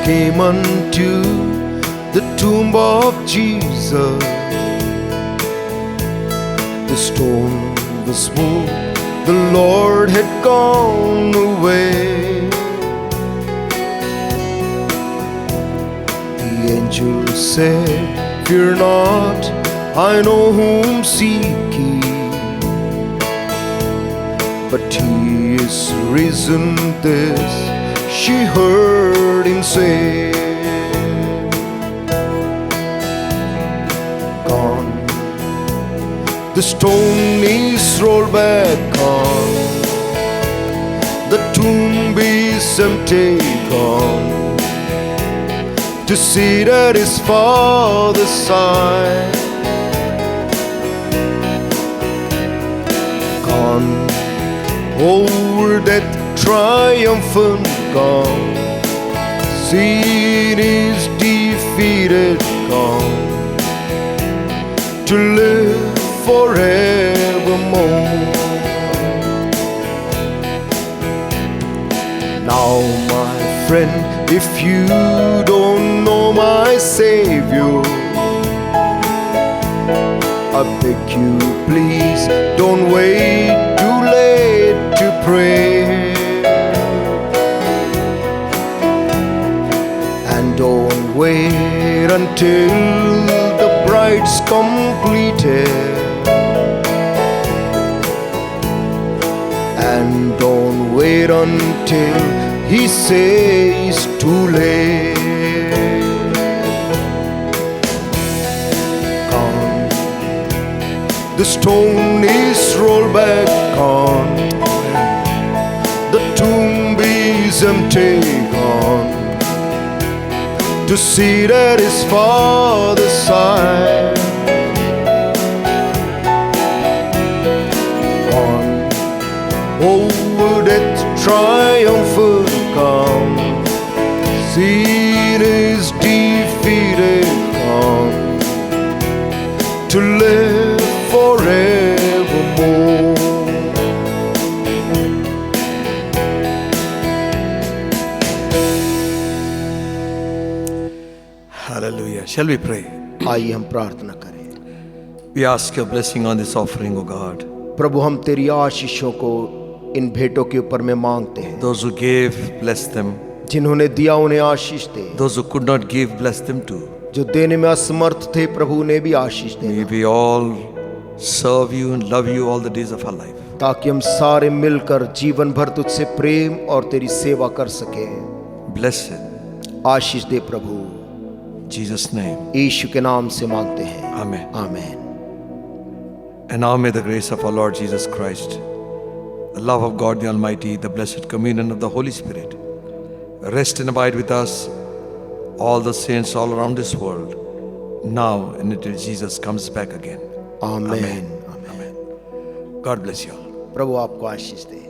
Came unto the tomb of Jesus. The stone was moved, the Lord had gone away. The angel said, "Fear not, I know whom seeking, but he is risen." This she heard him say. Gone, the stone is rolled back on, the tomb is empty, gone, to sit at his Father's side. Gone, over death triumphant, gone, sin is defeated, gone, to live forevermore. Now, my friend, if you don't know my Savior, I beg you, please don't wait too late to pray. And don't wait until the bride's completed. And don't wait until he says too late. Gone, the stone is rolled back on, the tomb is empty, gone, to sit at his Father's side. Gone, over death triumphant, come, sin is defeated, come, to live forevermore. Hallelujah. Shall we pray? आइए हम प्रार्थना करें। We ask your blessing on this offering, O God. प्रभु, हम तेरी आशीषों को इन भेंटों के ऊपर में मांगते हैं। Those who gave, bless them. जिन्होंने दिया उन्हें आशीष दे, Those who could not give, bless them too. जो देने में असमर्थ थे प्रभु उन्हें भी आशीष दे, May we all serve you and love you all the days of our life. ताकि हम सारे मिलकर जीवन भर तुझसे प्रेम और तेरी सेवा कर सकें। Blessed. Ashish they Prabhu, In Jesus' name. यीशु के नाम से मांगते हैं, Amen. आमीन। And now may the grace of our Lord Jesus Christ, the love of God the Almighty, the blessed communion of the Holy Spirit, rest and abide with us, all the saints all around this world, now and until Jesus comes back again. आमीन। Amen. God bless you all. प्रभु आपको आशीष दे।